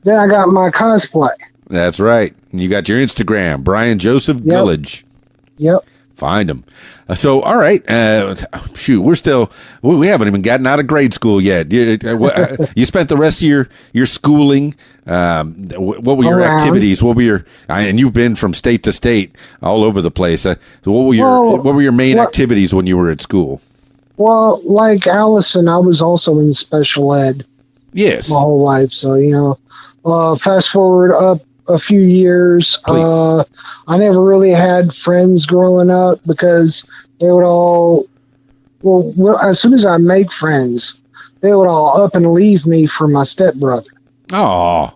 Then I got my cosplay. That's right. You got your Instagram, Brian Joseph Gulledge. Yep. Find them. So, all right. Shoot, we haven't even gotten out of grade school yet. You spent the rest of your schooling. What were your activities? What were and you've been from state to state all over the place. So what were your main activities when you were at school? Well, like Allison, I was also in special ed. Yes. My whole life. So, fast forward up a few years. I never really had friends growing up because they would all, as soon as I make friends, they would all up and leave me for my stepbrother. Oh,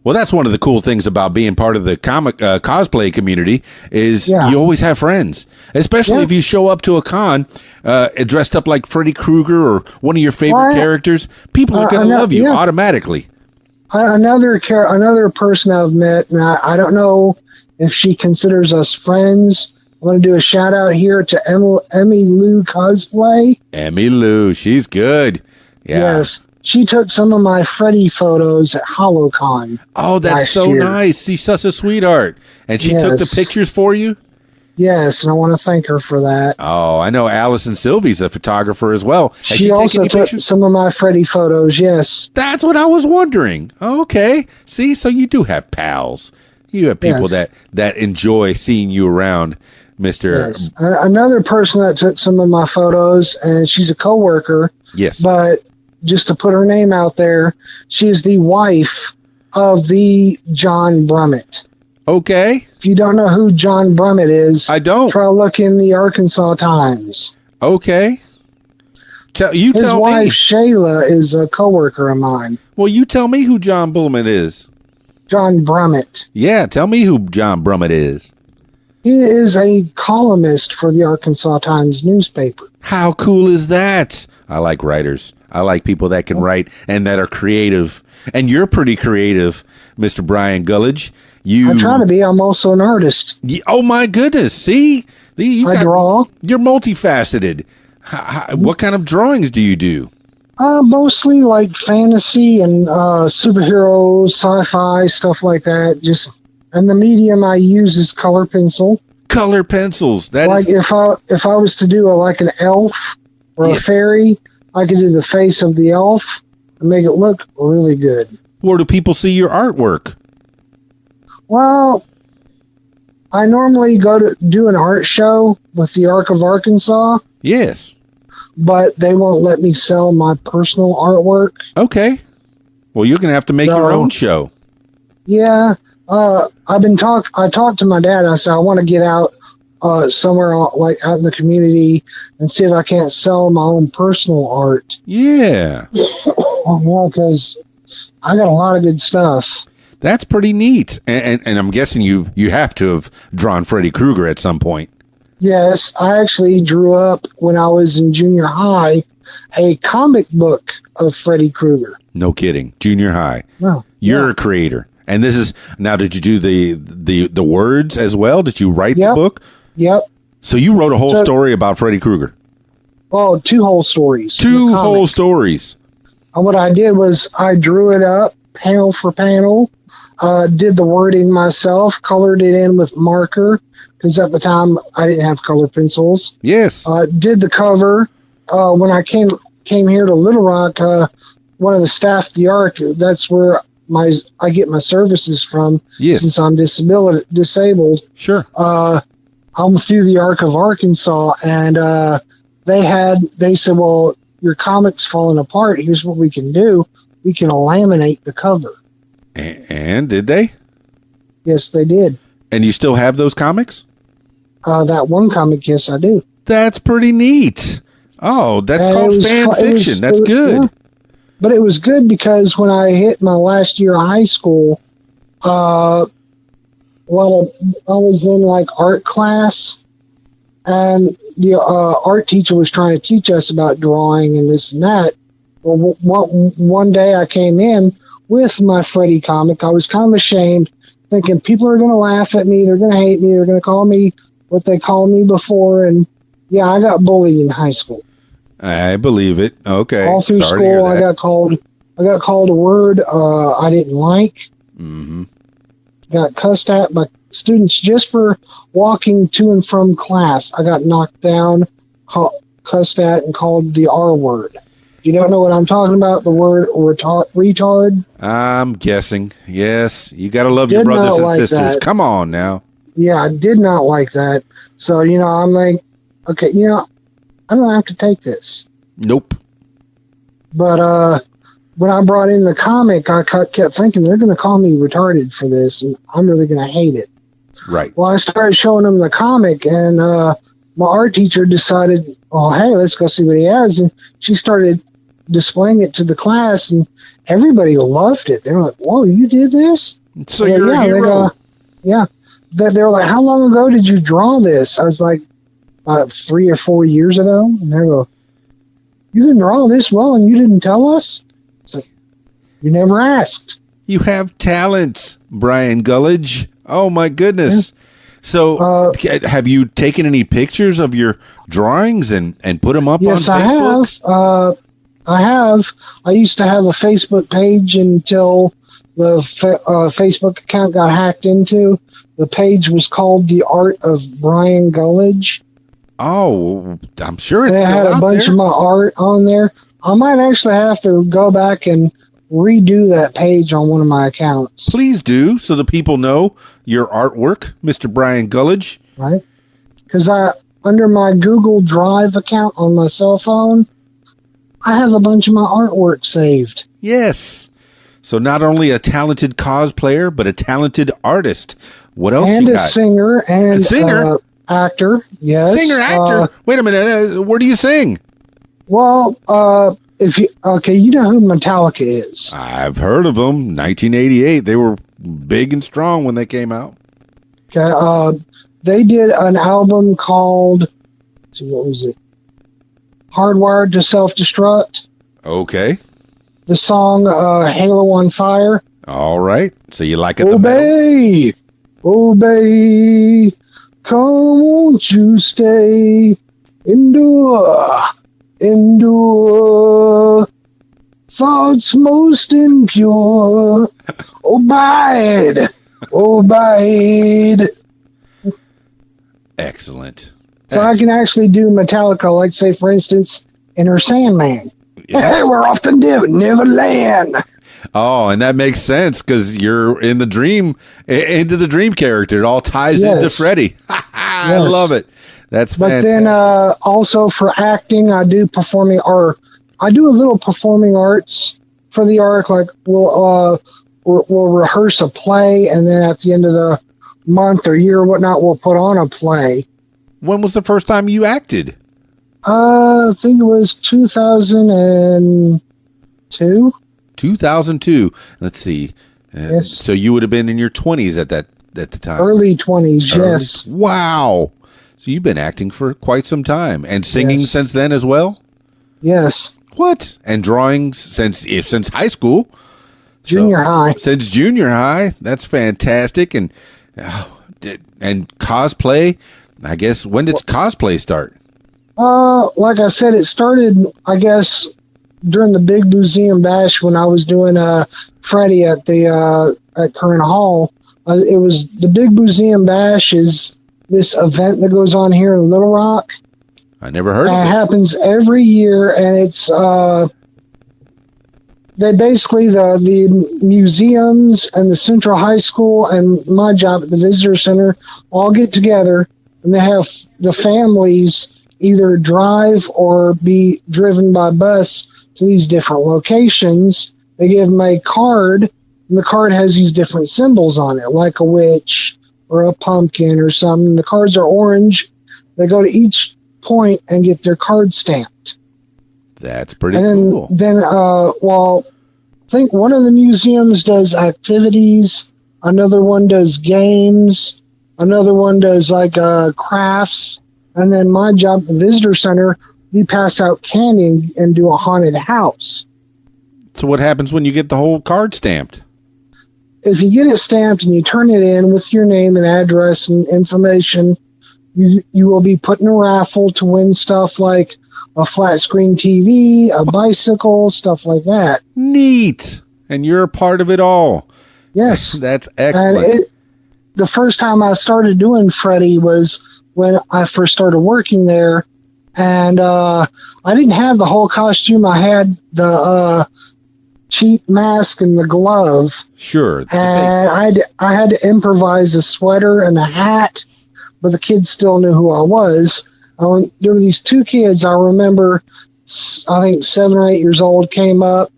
well, that's one of the cool things about being part of the comic cosplay community is you always have friends, especially if you show up to a con dressed up like Freddy Krueger or one of your favorite characters. People are going to love you automatically. Another person I've met, and I don't know if she considers us friends. I want to do a shout out here to Emmy Lou Cosplay. Emmy Lou, she's good. Yeah. Yes, she took some of my Freddy photos at HoloCon. Oh, that's so nice. She's such a sweetheart. And she took the pictures for you? Yes, and I want to thank her for that. Oh, I know Allison Sylvie's a photographer as well. Has she also took some of my Freddy photos, yes. That's what I was wondering. Okay. See, so you do have pals. You have people that enjoy seeing you around, Mr. Yes. Another person that took some of my photos, and she's a coworker. Yes. But just to put her name out there, she is the wife of the John Brummett. Okay. If you don't know who John Brummett is, I don't. Try to look in the Arkansas Times. Okay. Tell me. His wife, Shayla, is a coworker of mine. Well, you tell me who John Brummett is. John Brummett. Yeah, tell me who John Brummett is. He is a columnist for the Arkansas Times newspaper. How cool is that? I like writers. I like people that can write and that are creative. And you're pretty creative, Mr. Brian Gulledge. I try to be. I'm also an artist. Oh, my goodness. See? I draw. You're multifaceted. What kind of drawings do you do? Mostly like fantasy and superhero, sci-fi, stuff like that. And the medium I use is color pencil. Color pencils. If I was to do an elf or a fairy, I could do the face of the elf and make it look really good. Where do people see your artwork? Well, I normally go to do an art show with the Arc of Arkansas. Yes. But they won't let me sell my personal artwork. Okay. Well, you're going to have to make your own show. Yeah. I talked to my dad. I said, I want to get out somewhere out in the community and see if I can't sell my own personal art. Yeah. Because I got a lot of good stuff. That's pretty neat. And I'm guessing you have to have drawn Freddy Krueger at some point. Yes, I actually drew up when I was in junior high a comic book of Freddy Krueger. No kidding. Junior high. No. You're a creator. And this is now, did you do the words as well? Did you write the book? Yep. So you wrote a whole story about Freddy Krueger. Oh, 2 whole stories. 2 whole stories. And what I did was I drew it up panel for panel, did the wording myself, colored it in with marker, because at the time I didn't have color pencils. Yes. Did the cover. When I came here to Little Rock, one of the staff at the Ark, that's where I get my services from. Yes. Since I'm disabled. Sure. I'm through the Arc of Arkansas, and they said, well, your comic's falling apart. Here's what we can do. We can laminate the cover. And did they? Yes, they did. And you still have those comics? That one comic, yes, I do. That's pretty neat. Oh, that's called fan fiction. That's good. Yeah. But it was good because when I hit my last year of high school, I was in art class, and the art teacher was trying to teach us about drawing and this and that. Well, one day I came in with my Freddy comic. I was kind of ashamed, thinking people are going to laugh at me, they're going to hate me, they're going to call me what they called me before, and yeah, I got bullied in high school. I believe it. Okay. All through school, I got called a word I didn't like. Mm-hmm. got cussed at by students just for walking to and from class. I got knocked down, cussed at, and called the R word. You don't know what I'm talking about? The word retard? I'm guessing. Yes. You got to love your brothers and sisters. That. Come on now. Yeah, I did not like that. So, I'm like, okay, I don't have to take this. Nope. But when I brought in the comic, I kept thinking they're going to call me retarded for this, and I'm really going to hate it. Right. Well, I started showing them the comic, and my art teacher decided, oh, hey, let's go see what he has. And she started displaying it to the class, and everybody loved it. They were like, whoa, you did this? So you're a hero. They were like, how long ago did you draw this? I was like, 3 or 4 years ago. And they go, you can draw this well and you didn't tell us? It's like, you never asked. You have talent, Brian Gulledge. Oh, my goodness. Yeah. So have you taken any pictures of your drawings and put them up on Facebook? Yes, I have. I used to have a Facebook page until the Facebook account got hacked into. The page was called The Art of Brian Gulledge. Oh, I'm sure it's still out there. It had a bunch of my art on there. I might actually have to go back and redo that page on one of my accounts. Please do, so the people know your artwork, Mr. Brian Gulledge. Right. Because under my Google Drive account on my cell phone, I have a bunch of my artwork saved. Yes. So not only a talented cosplayer, but a talented artist. What else and you got? And a singer. Actor, yes. Singer, actor? Wait a minute. Where do you sing? Well, you know who Metallica is. I've heard of them. 1988. They were big and strong when they came out. Okay. They did an album called, what was it? Hardwired to Self-Destruct. Okay. The song Halo on Fire. All right. So you like it? Obey! Obey! Come, won't you stay? Endure! Endure! Thoughts most impure. Abide! Abide! Excellent. So I can actually do Metallica, like, say, for instance, Enter Sandman. Yeah. Hey, we're off to Neverland. Oh, and that makes sense because you're in the dream, into the dream character. It all ties into Freddy. I love it. That's fantastic. But then also for acting, I do I do a little performing arts for the arc. Like we'll rehearse a play, and then at the end of the month or year or whatnot, we'll put on a play. When was the first time you acted? I think it was 2002. 2002. Let's see. Yes. So you would have been in your 20s at the time. Early 20s, yes. Wow. So you've been acting for quite some time and singing since then as well? Yes. What? And drawing since high school? Junior high. Since junior high. That's fantastic. And cosplay, I guess, when did cosplay start? Like I said, it started, I guess, during the Big Museum Bash when I was doing Freddy at the at Curran Hall. It was the Big Museum Bash is this event that goes on here in Little Rock. I never heard of it. It happens every year, and it's they basically the museums and the Central High School and my job at the Visitor Center all get together, and they have the families either drive or be driven by bus to these different locations. They give them a card, and the card has these different symbols on it, like a witch or a pumpkin or something. The cards are orange. They go to each point and get their card stamped. That's pretty cool. Then, I think one of the museums does activities, another one does games, another one does crafts, and then my job at the Visitor Center, we pass out candy and do a haunted house. So what happens when you get the whole card stamped? If you get it stamped and you turn it in with your name and address and information, you will be put in a raffle to win stuff like a flat screen TV, a bicycle, stuff like that. Neat. And you're a part of it all. Yes. That's excellent. the first time I started doing Freddy was when I first started working there, and I didn't have the whole costume. I had the cheap mask and the glove. Sure. And I had to improvise a sweater and a hat, but the kids still knew who I was. There were these two kids I remember, I think 7 or 8 years old, came up,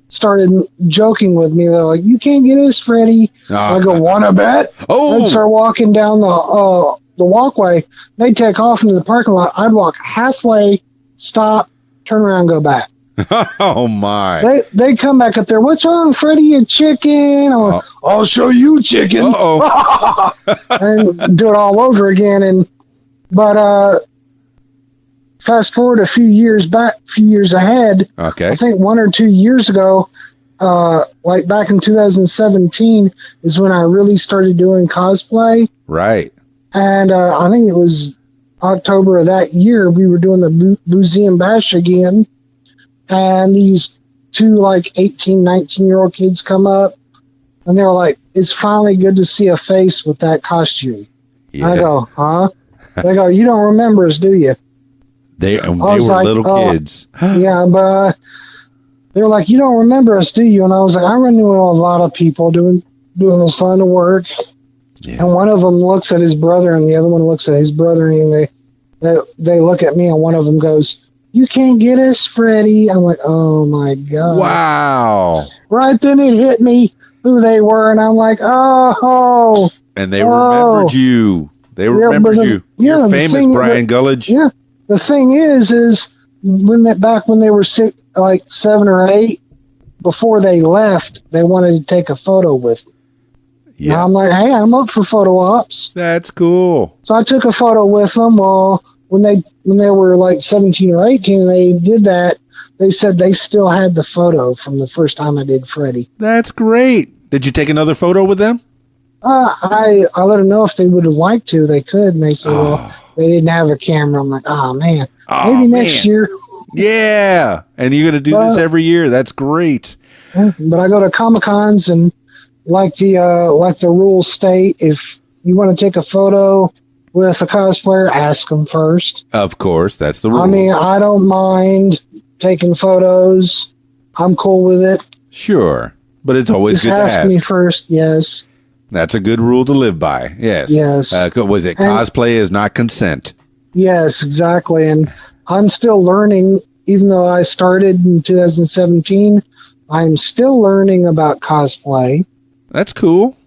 started joking with me. They're like, "You can't get us, Freddy." I go, "Wanna bet?" Oh. I'd start walking down the walkway. They'd take off into the parking lot. I'd walk halfway, stop, turn around, go back. Oh my! They come back up there. "What's wrong, Freddy? A chicken?" I'm like, "I'll show you, chicken." And do it all over again. But fast forward a few years ahead. Okay. I think 1 or 2 years ago, like back in 2017, is when I really started doing cosplay. Right. And I think it was October of that year. We were doing the Museum Bash again. And these two, like, 18, 19-year-old kids come up, and they're like, "It's finally good to see a face with that costume." Yeah. I go, "Huh?" They go, "You don't remember us, do you?" They were like, little kids. Yeah, but they were like, "You don't remember us, do you?" And I was like, "I run into a lot of people doing this line of work." Yeah. And one of them looks at his brother, and the other one looks at his brother, and they look at me, and one of them goes, "You can't get us, Freddy." I'm like, "Oh my God." Wow. Right then it hit me who they were, and I'm like, "Oh." And they remembered you. They remembered you. You're famous, Brian Gulledge. Yeah. The thing is back when they were 7 or 8, before they left, they wanted to take a photo with me. Yeah. And I'm like, "Hey, I'm up for photo ops." That's cool. So I took a photo with them. When they were like 17 or 18 and they did that, they said they still had the photo from the first time I did Freddy. That's great. Did you take another photo with them? I let them know if they would have liked to, they could, and they said, well, they didn't have a camera. I'm like, "Oh man, maybe next year." Yeah, and you're gonna do this every year. That's great. But I go to Comic-Cons, and like the rules state, if you want to take a photo with a cosplayer, ask them first. Of course, that's the rule. I mean, I don't mind taking photos. I'm cool with it. Sure, but it's always good to ask. Ask me first, yes. That's a good rule to live by. Yes. Yes. Was it cosplay is not consent? Yes, exactly. And I'm still learning, even though I started in 2017, I'm still learning about cosplay. That's cool.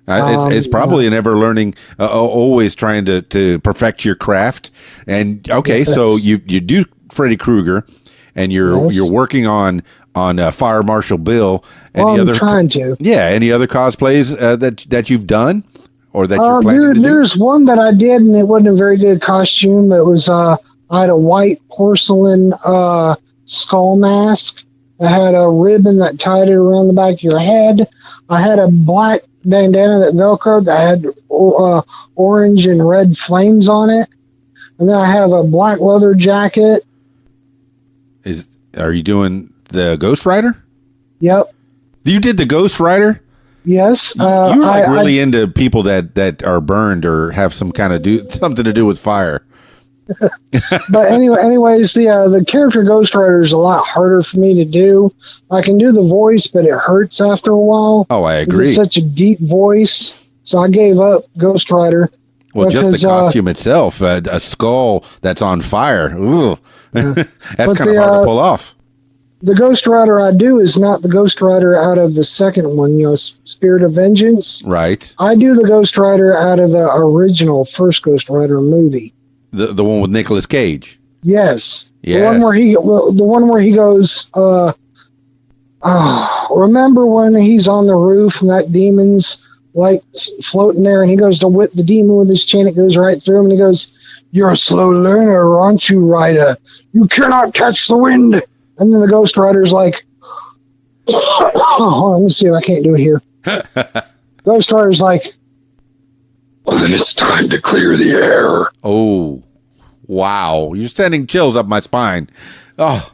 It's probably an ever learning, always trying to perfect your craft. And okay, yes. So you do Freddy Krueger, and you're working on Fire Marshal Bill. I'm trying to. Yeah, any other cosplays that you've done or that you're planning to do? There's one that I did, and it wasn't a very good costume. It was I had a white porcelain skull mask. I had a ribbon that tied it around the back of your head. I had a black bandana that Velcroed that had orange and red flames on it. And then I have a black leather jacket. Are you doing the Ghost Rider? Yep. You did the Ghost Rider? Yes. You're really into people that are burned or have some kind of something to do with fire. But anyways, the character Ghost Rider is a lot harder for me to do. I can do the voice, but it hurts after a while. Oh, I agree. It's such a deep voice, so I gave up Ghost Rider. Well, just the costume itself, a skull that's on fire. Ooh, that's kind of hard to pull off. The Ghost Rider I do is not the Ghost Rider out of the second one, Spirit of Vengeance. Right. I do the Ghost Rider out of the original first Ghost Rider movie. The one with Nicolas Cage. Yes. Yes. The one where he goes, remember when he's on the roof and that demon's like floating there and he goes to whip the demon with his chin, it goes right through him and he goes, "You're a slow learner, aren't you, Rider? You cannot catch the wind." And then the Ghost Rider's like, hold on, let me see if I can't do it here. Ghost Rider's like, "Well, then it's time to clear the air." Oh, wow. You're sending chills up my spine. Oh.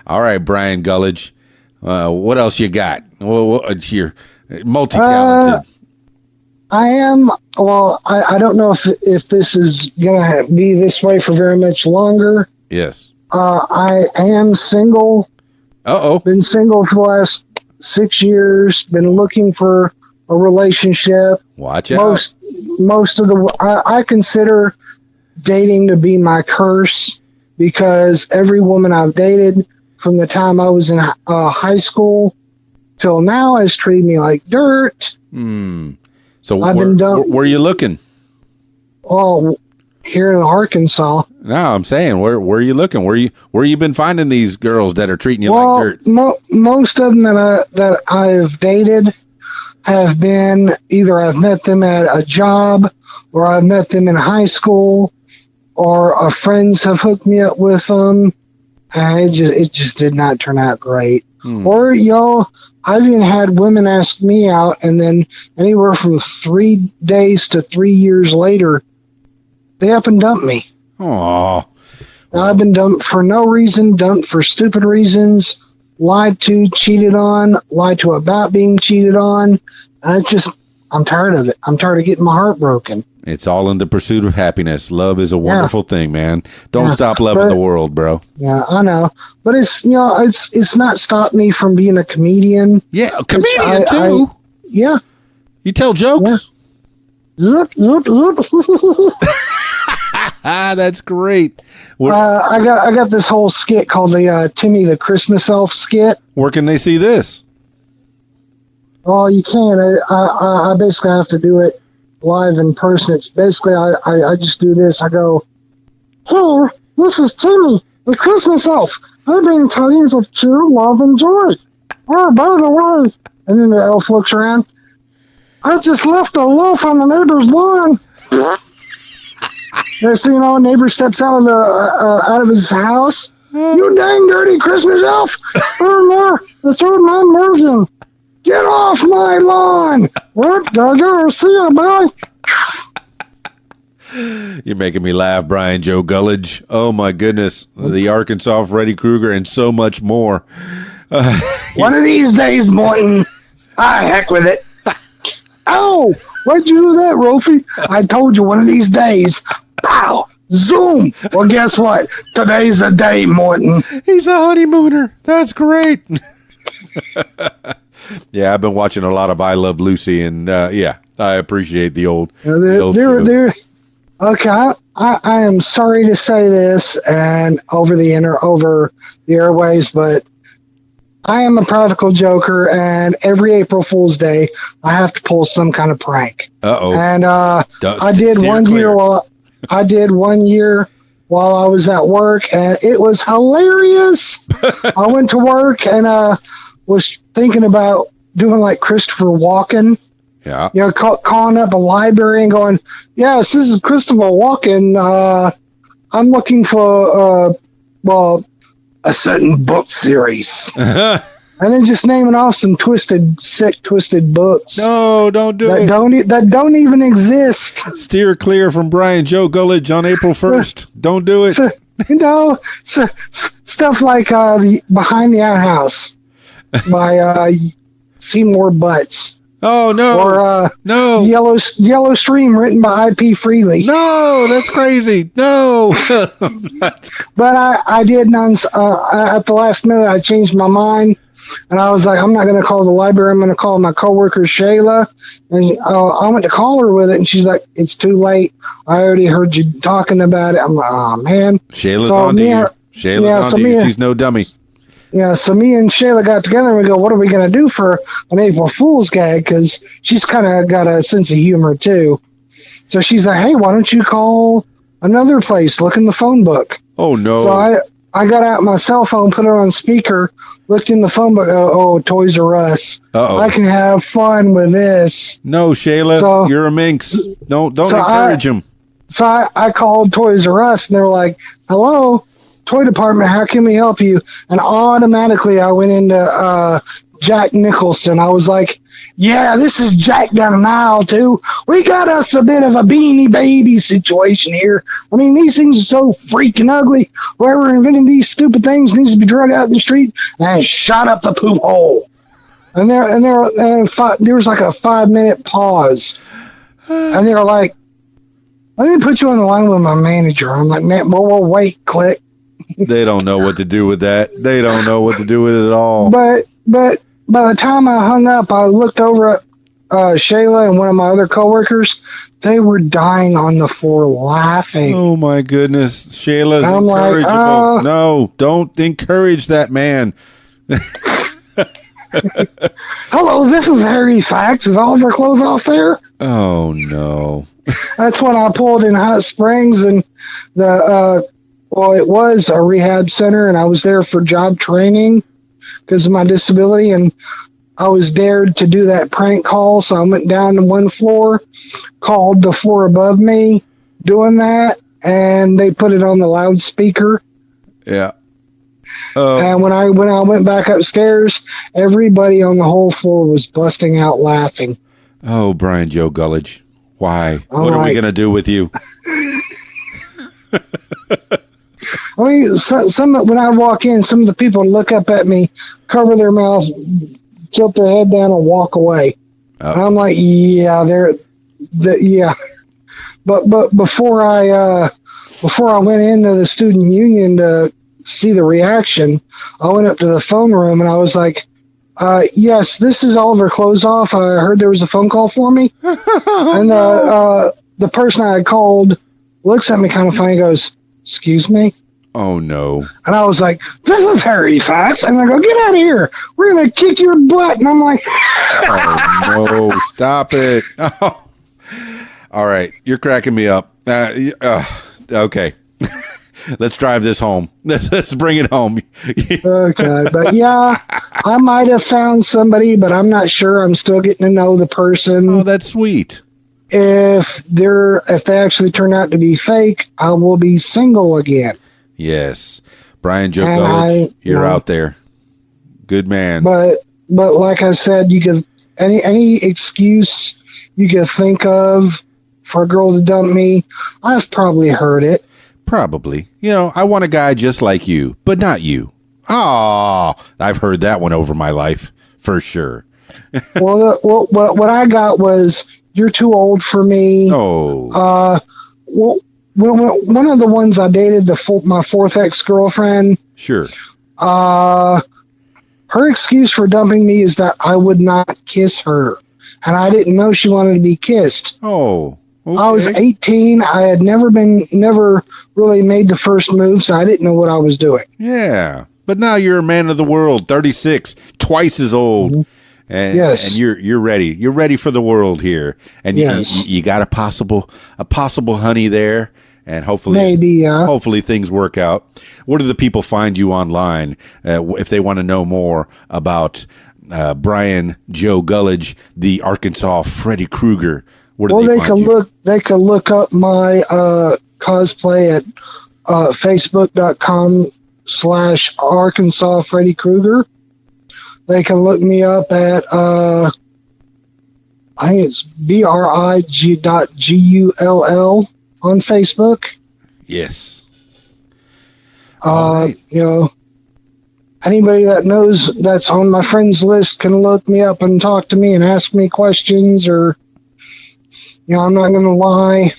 All right, Brian Gulledge. What else you got? Well, you're multi-talented. I am. Well, I don't know if this is gonna be this way for very much longer. Yes. I am single. Been single for the last 6 years. Been looking for a relationship. Watch out. Most of I consider dating to be my curse, because every woman I've dated from the time I was in high school till now has treated me like dirt. So where are you looking? Oh, here in Arkansas. No, I'm saying where are you looking? Where you been finding these girls that are treating you like dirt? Most of them that I've dated have been either I've met them at a job, or I've met them in high school, or friends have hooked me up with them. And it just did not turn out great. Or, I've even had women ask me out, and then anywhere from 3 days to 3 years later, they up and dump me. Aww. I've been dumped for no reason, dumped for stupid reasons, lied to, cheated on, lied to about being cheated on. I'm tired of it. I'm tired of getting my heart broken. It's all in the pursuit of happiness. Love is a wonderful thing, man. Don't stop loving the world, bro. Yeah, I know. But it's not stopped me from being a comedian. Yeah, a comedian too. Yeah. You tell jokes? Yeah. That's great. I got this whole skit called the Timmy the Christmas Elf skit. Where can they see this? Oh, you can. I basically have to do it live in person. It's basically I just do this. I go, "Here, this is Timmy, the Christmas elf. I bring tidings of cheer, love, and joy. Oh, by the way," and then the elf looks around. "I just left a loaf on the neighbor's lawn." Next thing you know, a neighbor steps out of his house. "You dang dirty Christmas elf! The third man Morgan. Get off my lawn!" "What, Duggar? See ya, bye." You're making me laugh, Brian Joe Gulledge. Oh, my goodness. The Arkansas Freddy Krueger and so much more. One of these days, Morton. Heck with it. "Oh, why'd you do that, Rolfie?" "I told you, one of these days." Pow! Zoom! Well, guess what? Today's the day, Morton. He's a honeymooner. That's great. Yeah, I've been watching a lot of I Love Lucy, and I appreciate the old. Okay, I am sorry to say this, and over the airways, but I am a practical joker, and every April Fool's Day, I have to pull some kind of prank. And I did one year while I was at work, and it was hilarious. I went to work and was thinking about doing like Christopher Walken. Yeah. Calling up a library and going, "Yes, this is Christopher Walken. I'm looking for a certain book series." And then just naming off some sick, twisted books. No, don't do it. That don't even exist. Steer clear from Brian Joe Gulledge on April 1st. Don't do it. Stuff like the Behind the Outhouse by Seymour Butts. Oh, no. Or no. Yellow Stream written by I.P. Freely. No, that's crazy. No. But I did none. At the last minute, I changed my mind. And I was like, I'm not going to call the library. I'm going to call my coworker, Shayla. And I went to call her with it. And she's like, "It's too late. I already heard you talking about it." I'm like, "Oh, man." Shayla's on to you. Shayla's on to you. She's no dummy. Yeah, so me and Shayla got together and we go, "What are we going to do for an April Fool's gag?" Because she's kind of got a sense of humor, too. So she's like, "Hey, why don't you call another place? Look in the phone book." Oh, no. So I got out my cell phone, put it on speaker, looked in the phone book. Oh, Toys R Us. Uh-oh. I can have fun with this. No, Shayla, you're a minx. Don't encourage him. So I called Toys R Us, and they were like, "Hello, toy department, how can we help you?" And automatically I went into Jack Nicholson. I was like, yeah, this is Jack down an aisle too. We got us a bit of a Beanie Baby situation here. I mean, these things are so freaking ugly. Whoever invented these stupid things needs to be dragged out in the street and shot up the poop hole. And there was like a 5-minute pause. And they were like, let me put you on the line with my manager. I'm like, man, well, wait, click. They don't know what to do with that. They don't know what to do with it at all. But by the time I hung up, I looked over at Shayla and one of my other coworkers. They were dying on the floor laughing. Oh, my goodness. Shayla's Like, incorrigible. No, don't encourage that man. Hello, this is Harry Fax. Is all of our clothes off there? Oh, no. That's when I pulled in Hot Springs, and it was a rehab center, and I was there for job training because of my disability, and I was dared to do that prank call, so I went down to one floor, called the floor above me doing that, and they put it on the loudspeaker. Yeah. And when I went back upstairs, everybody on the whole floor was busting out laughing. Oh, Brian Joe Gulledge. Why? All what are we right. going to do with you? I mean, when I walk in, some of the people look up at me, cover their mouth, tilt their head down, and walk away. And I'm like, yeah. But before I went into the student union to see the reaction, I went up to the phone room and I was like, yes, this is Oliver Closeoff. I heard there was a phone call for me. And the person I had called looks at me kind of funny and goes, excuse me? Oh, no. And I was like, this is Harry Fax. And I go, get out of here. We're going to kick your butt. And I'm like, oh, no, stop it. Oh. All right. You're cracking me up. Okay. Let's drive this home. Let's bring it home. okay. But yeah, I might have found somebody, but I'm not sure. I'm still getting to know the person. Oh, that's sweet. If they actually turn out to be fake, I will be single again. Yes. Brian Joe Gulledge, you're out there. Good man. But like I said, you could any excuse you could think of for a girl to dump me, I've probably heard it. Probably. I want a guy just like you, but not you. Oh, I've heard that one over my life for sure. Well, what I got was, you're too old for me. Oh. One of the ones I dated, my fourth ex-girlfriend. Sure. Her excuse for dumping me is that I would not kiss her, and I didn't know she wanted to be kissed. Oh. Okay. I was 18. I had never really made the first move, so I didn't know what I was doing. Yeah. But now you're a man of the world, 36, twice as old. Mm-hmm. And, yes. And you're ready. You're ready for the world here. And yes. you got a possible honey there. And hopefully, hopefully things work out. Where do the people find you online if they want to know more about Brian Joe Gulledge, the Arkansas Freddy Krueger? They can look up my cosplay at facebook.com/Arkansas Freddy Krueger. They can look me up at I think it's brig.gull on Facebook. Yes. Right. Anybody that knows that's on my friends list can look me up and talk to me and ask me questions, or I'm not going to lie.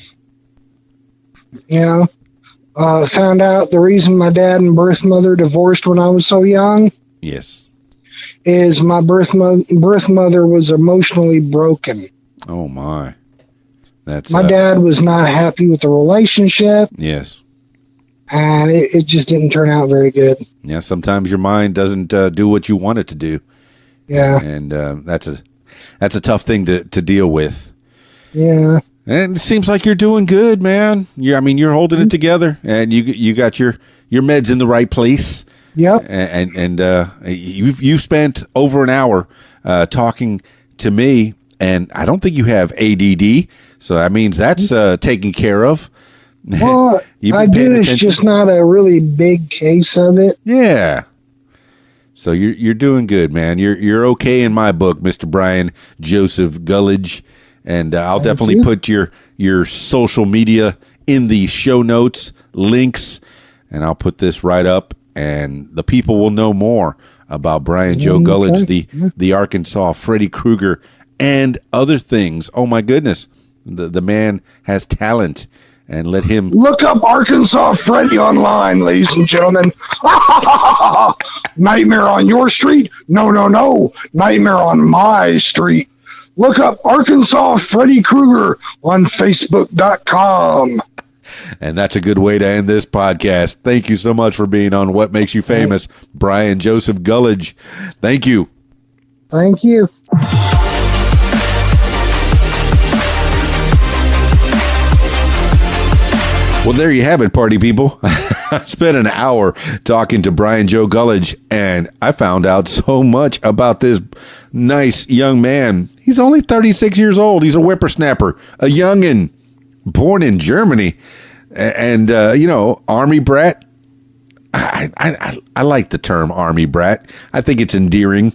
Found out the reason my dad and birth mother divorced when I was so young. Yes. Is my birth mother was emotionally broken. Oh my. My dad was not happy with the relationship. Yes. And it just didn't turn out very good. Yeah, sometimes your mind doesn't do what you want it to do. Yeah. And that's a tough thing to deal with. Yeah. And it seems like you're doing good, man. You're holding it together, and you got your meds in the right place. Yep. And you've spent over an hour talking to me, and I don't think you have ADD, so that means that's taken care of. Well, I do. It's just not a really big case of it. Yeah. So you're doing good, man. You're okay in my book, Mr. Brian Joseph Gulledge, and I'll definitely put your social media in the show notes, links, and I'll put this right up, and the people will know more about Brian Joe Gulledge, the Arkansas Freddy Krueger, and other things. Oh my goodness, the man has talent. And let him look up Arkansas Freddy online, ladies and gentlemen. Nightmare on your street? No. Nightmare on my street. Look up Arkansas Freddy Krueger on Facebook.com. And that's a good way to end this podcast. Thank you so much for being on What Makes You Famous, Brian Joseph Gulledge. Thank you. Thank you. Well, there you have it, party people. I spent an hour talking to Brian Joe Gulledge, and I found out so much about this nice young man. He's only 36 years old. He's a whippersnapper, a youngin', born in Germany, and Army brat. I like the term Army brat. I think it's endearing.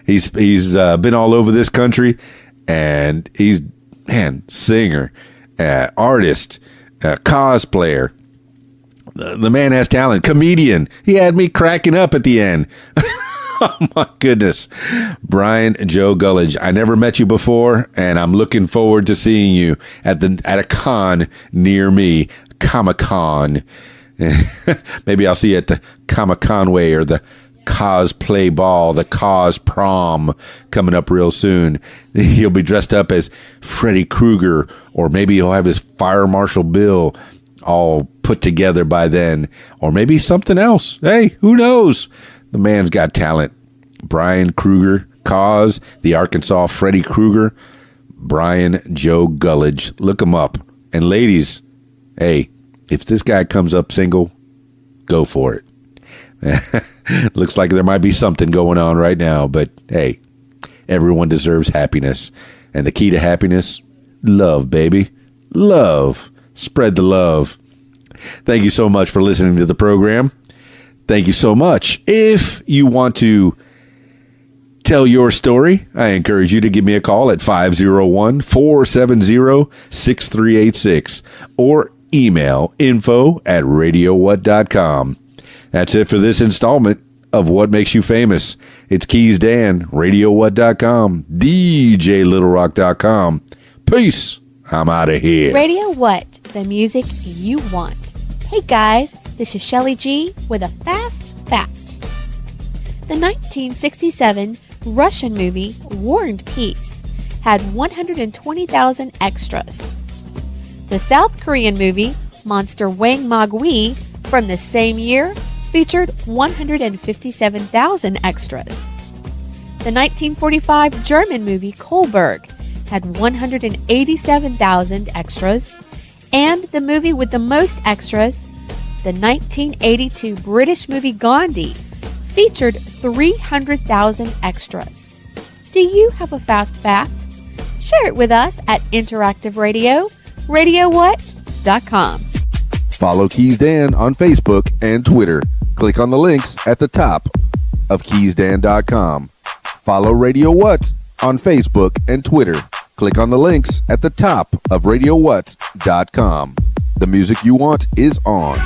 He's been all over this country, and he's singer, artist. Cosplayer. The man has talent. Comedian. He had me cracking up at the end. Oh my goodness. Brian Joe Gulledge. I never met you before, and I'm looking forward to seeing you at a con near me. Comic-Con. Maybe I'll see you at the Comic-Conway or the cosplay ball, the cos prom coming up real soon. He'll be dressed up as Freddy Krueger, or maybe he'll have his Fire Marshal Bill all put together by then, or maybe something else. Hey, who knows? The man's got talent. Brian Krueger, Cause, the Arkansas Freddy Krueger, Brian Joe Gulledge. Look him up. And ladies, hey, if this guy comes up single, go for it. Looks like there might be something going on right now, but hey, everyone deserves happiness. And the key to happiness, love, baby. Love. Spread the love. Thank you so much for listening to the program. Thank you so much. If you want to tell your story, I encourage you to give me a call at 501-470-6386 or email info@radiowhat.com. That's it for this installment of What Makes You Famous. It's Keys Dan, RadioWhat.com, DJLittleRock.com. Peace. I'm out of here. Radio What, the music you want. Hey guys, this is Shelly G with a fast fact. The 1967 Russian movie War and Peace had 120,000 extras. The South Korean movie Monster Wang Magui from the same year featured 157,000 extras. The 1945 German movie Kohlberg had 187,000 extras, and the movie with the most extras, the 1982 British movie Gandhi, featured 300,000 extras. Do you have a fast fact? Share it with us at Interactive Radio, RadioWhat.com. Follow Keys Dan on Facebook and Twitter. Click on the links at the top of keysdan.com. Follow Radio What on Facebook and Twitter. Click on the links at the top of radiowhat.com. The music you want is on.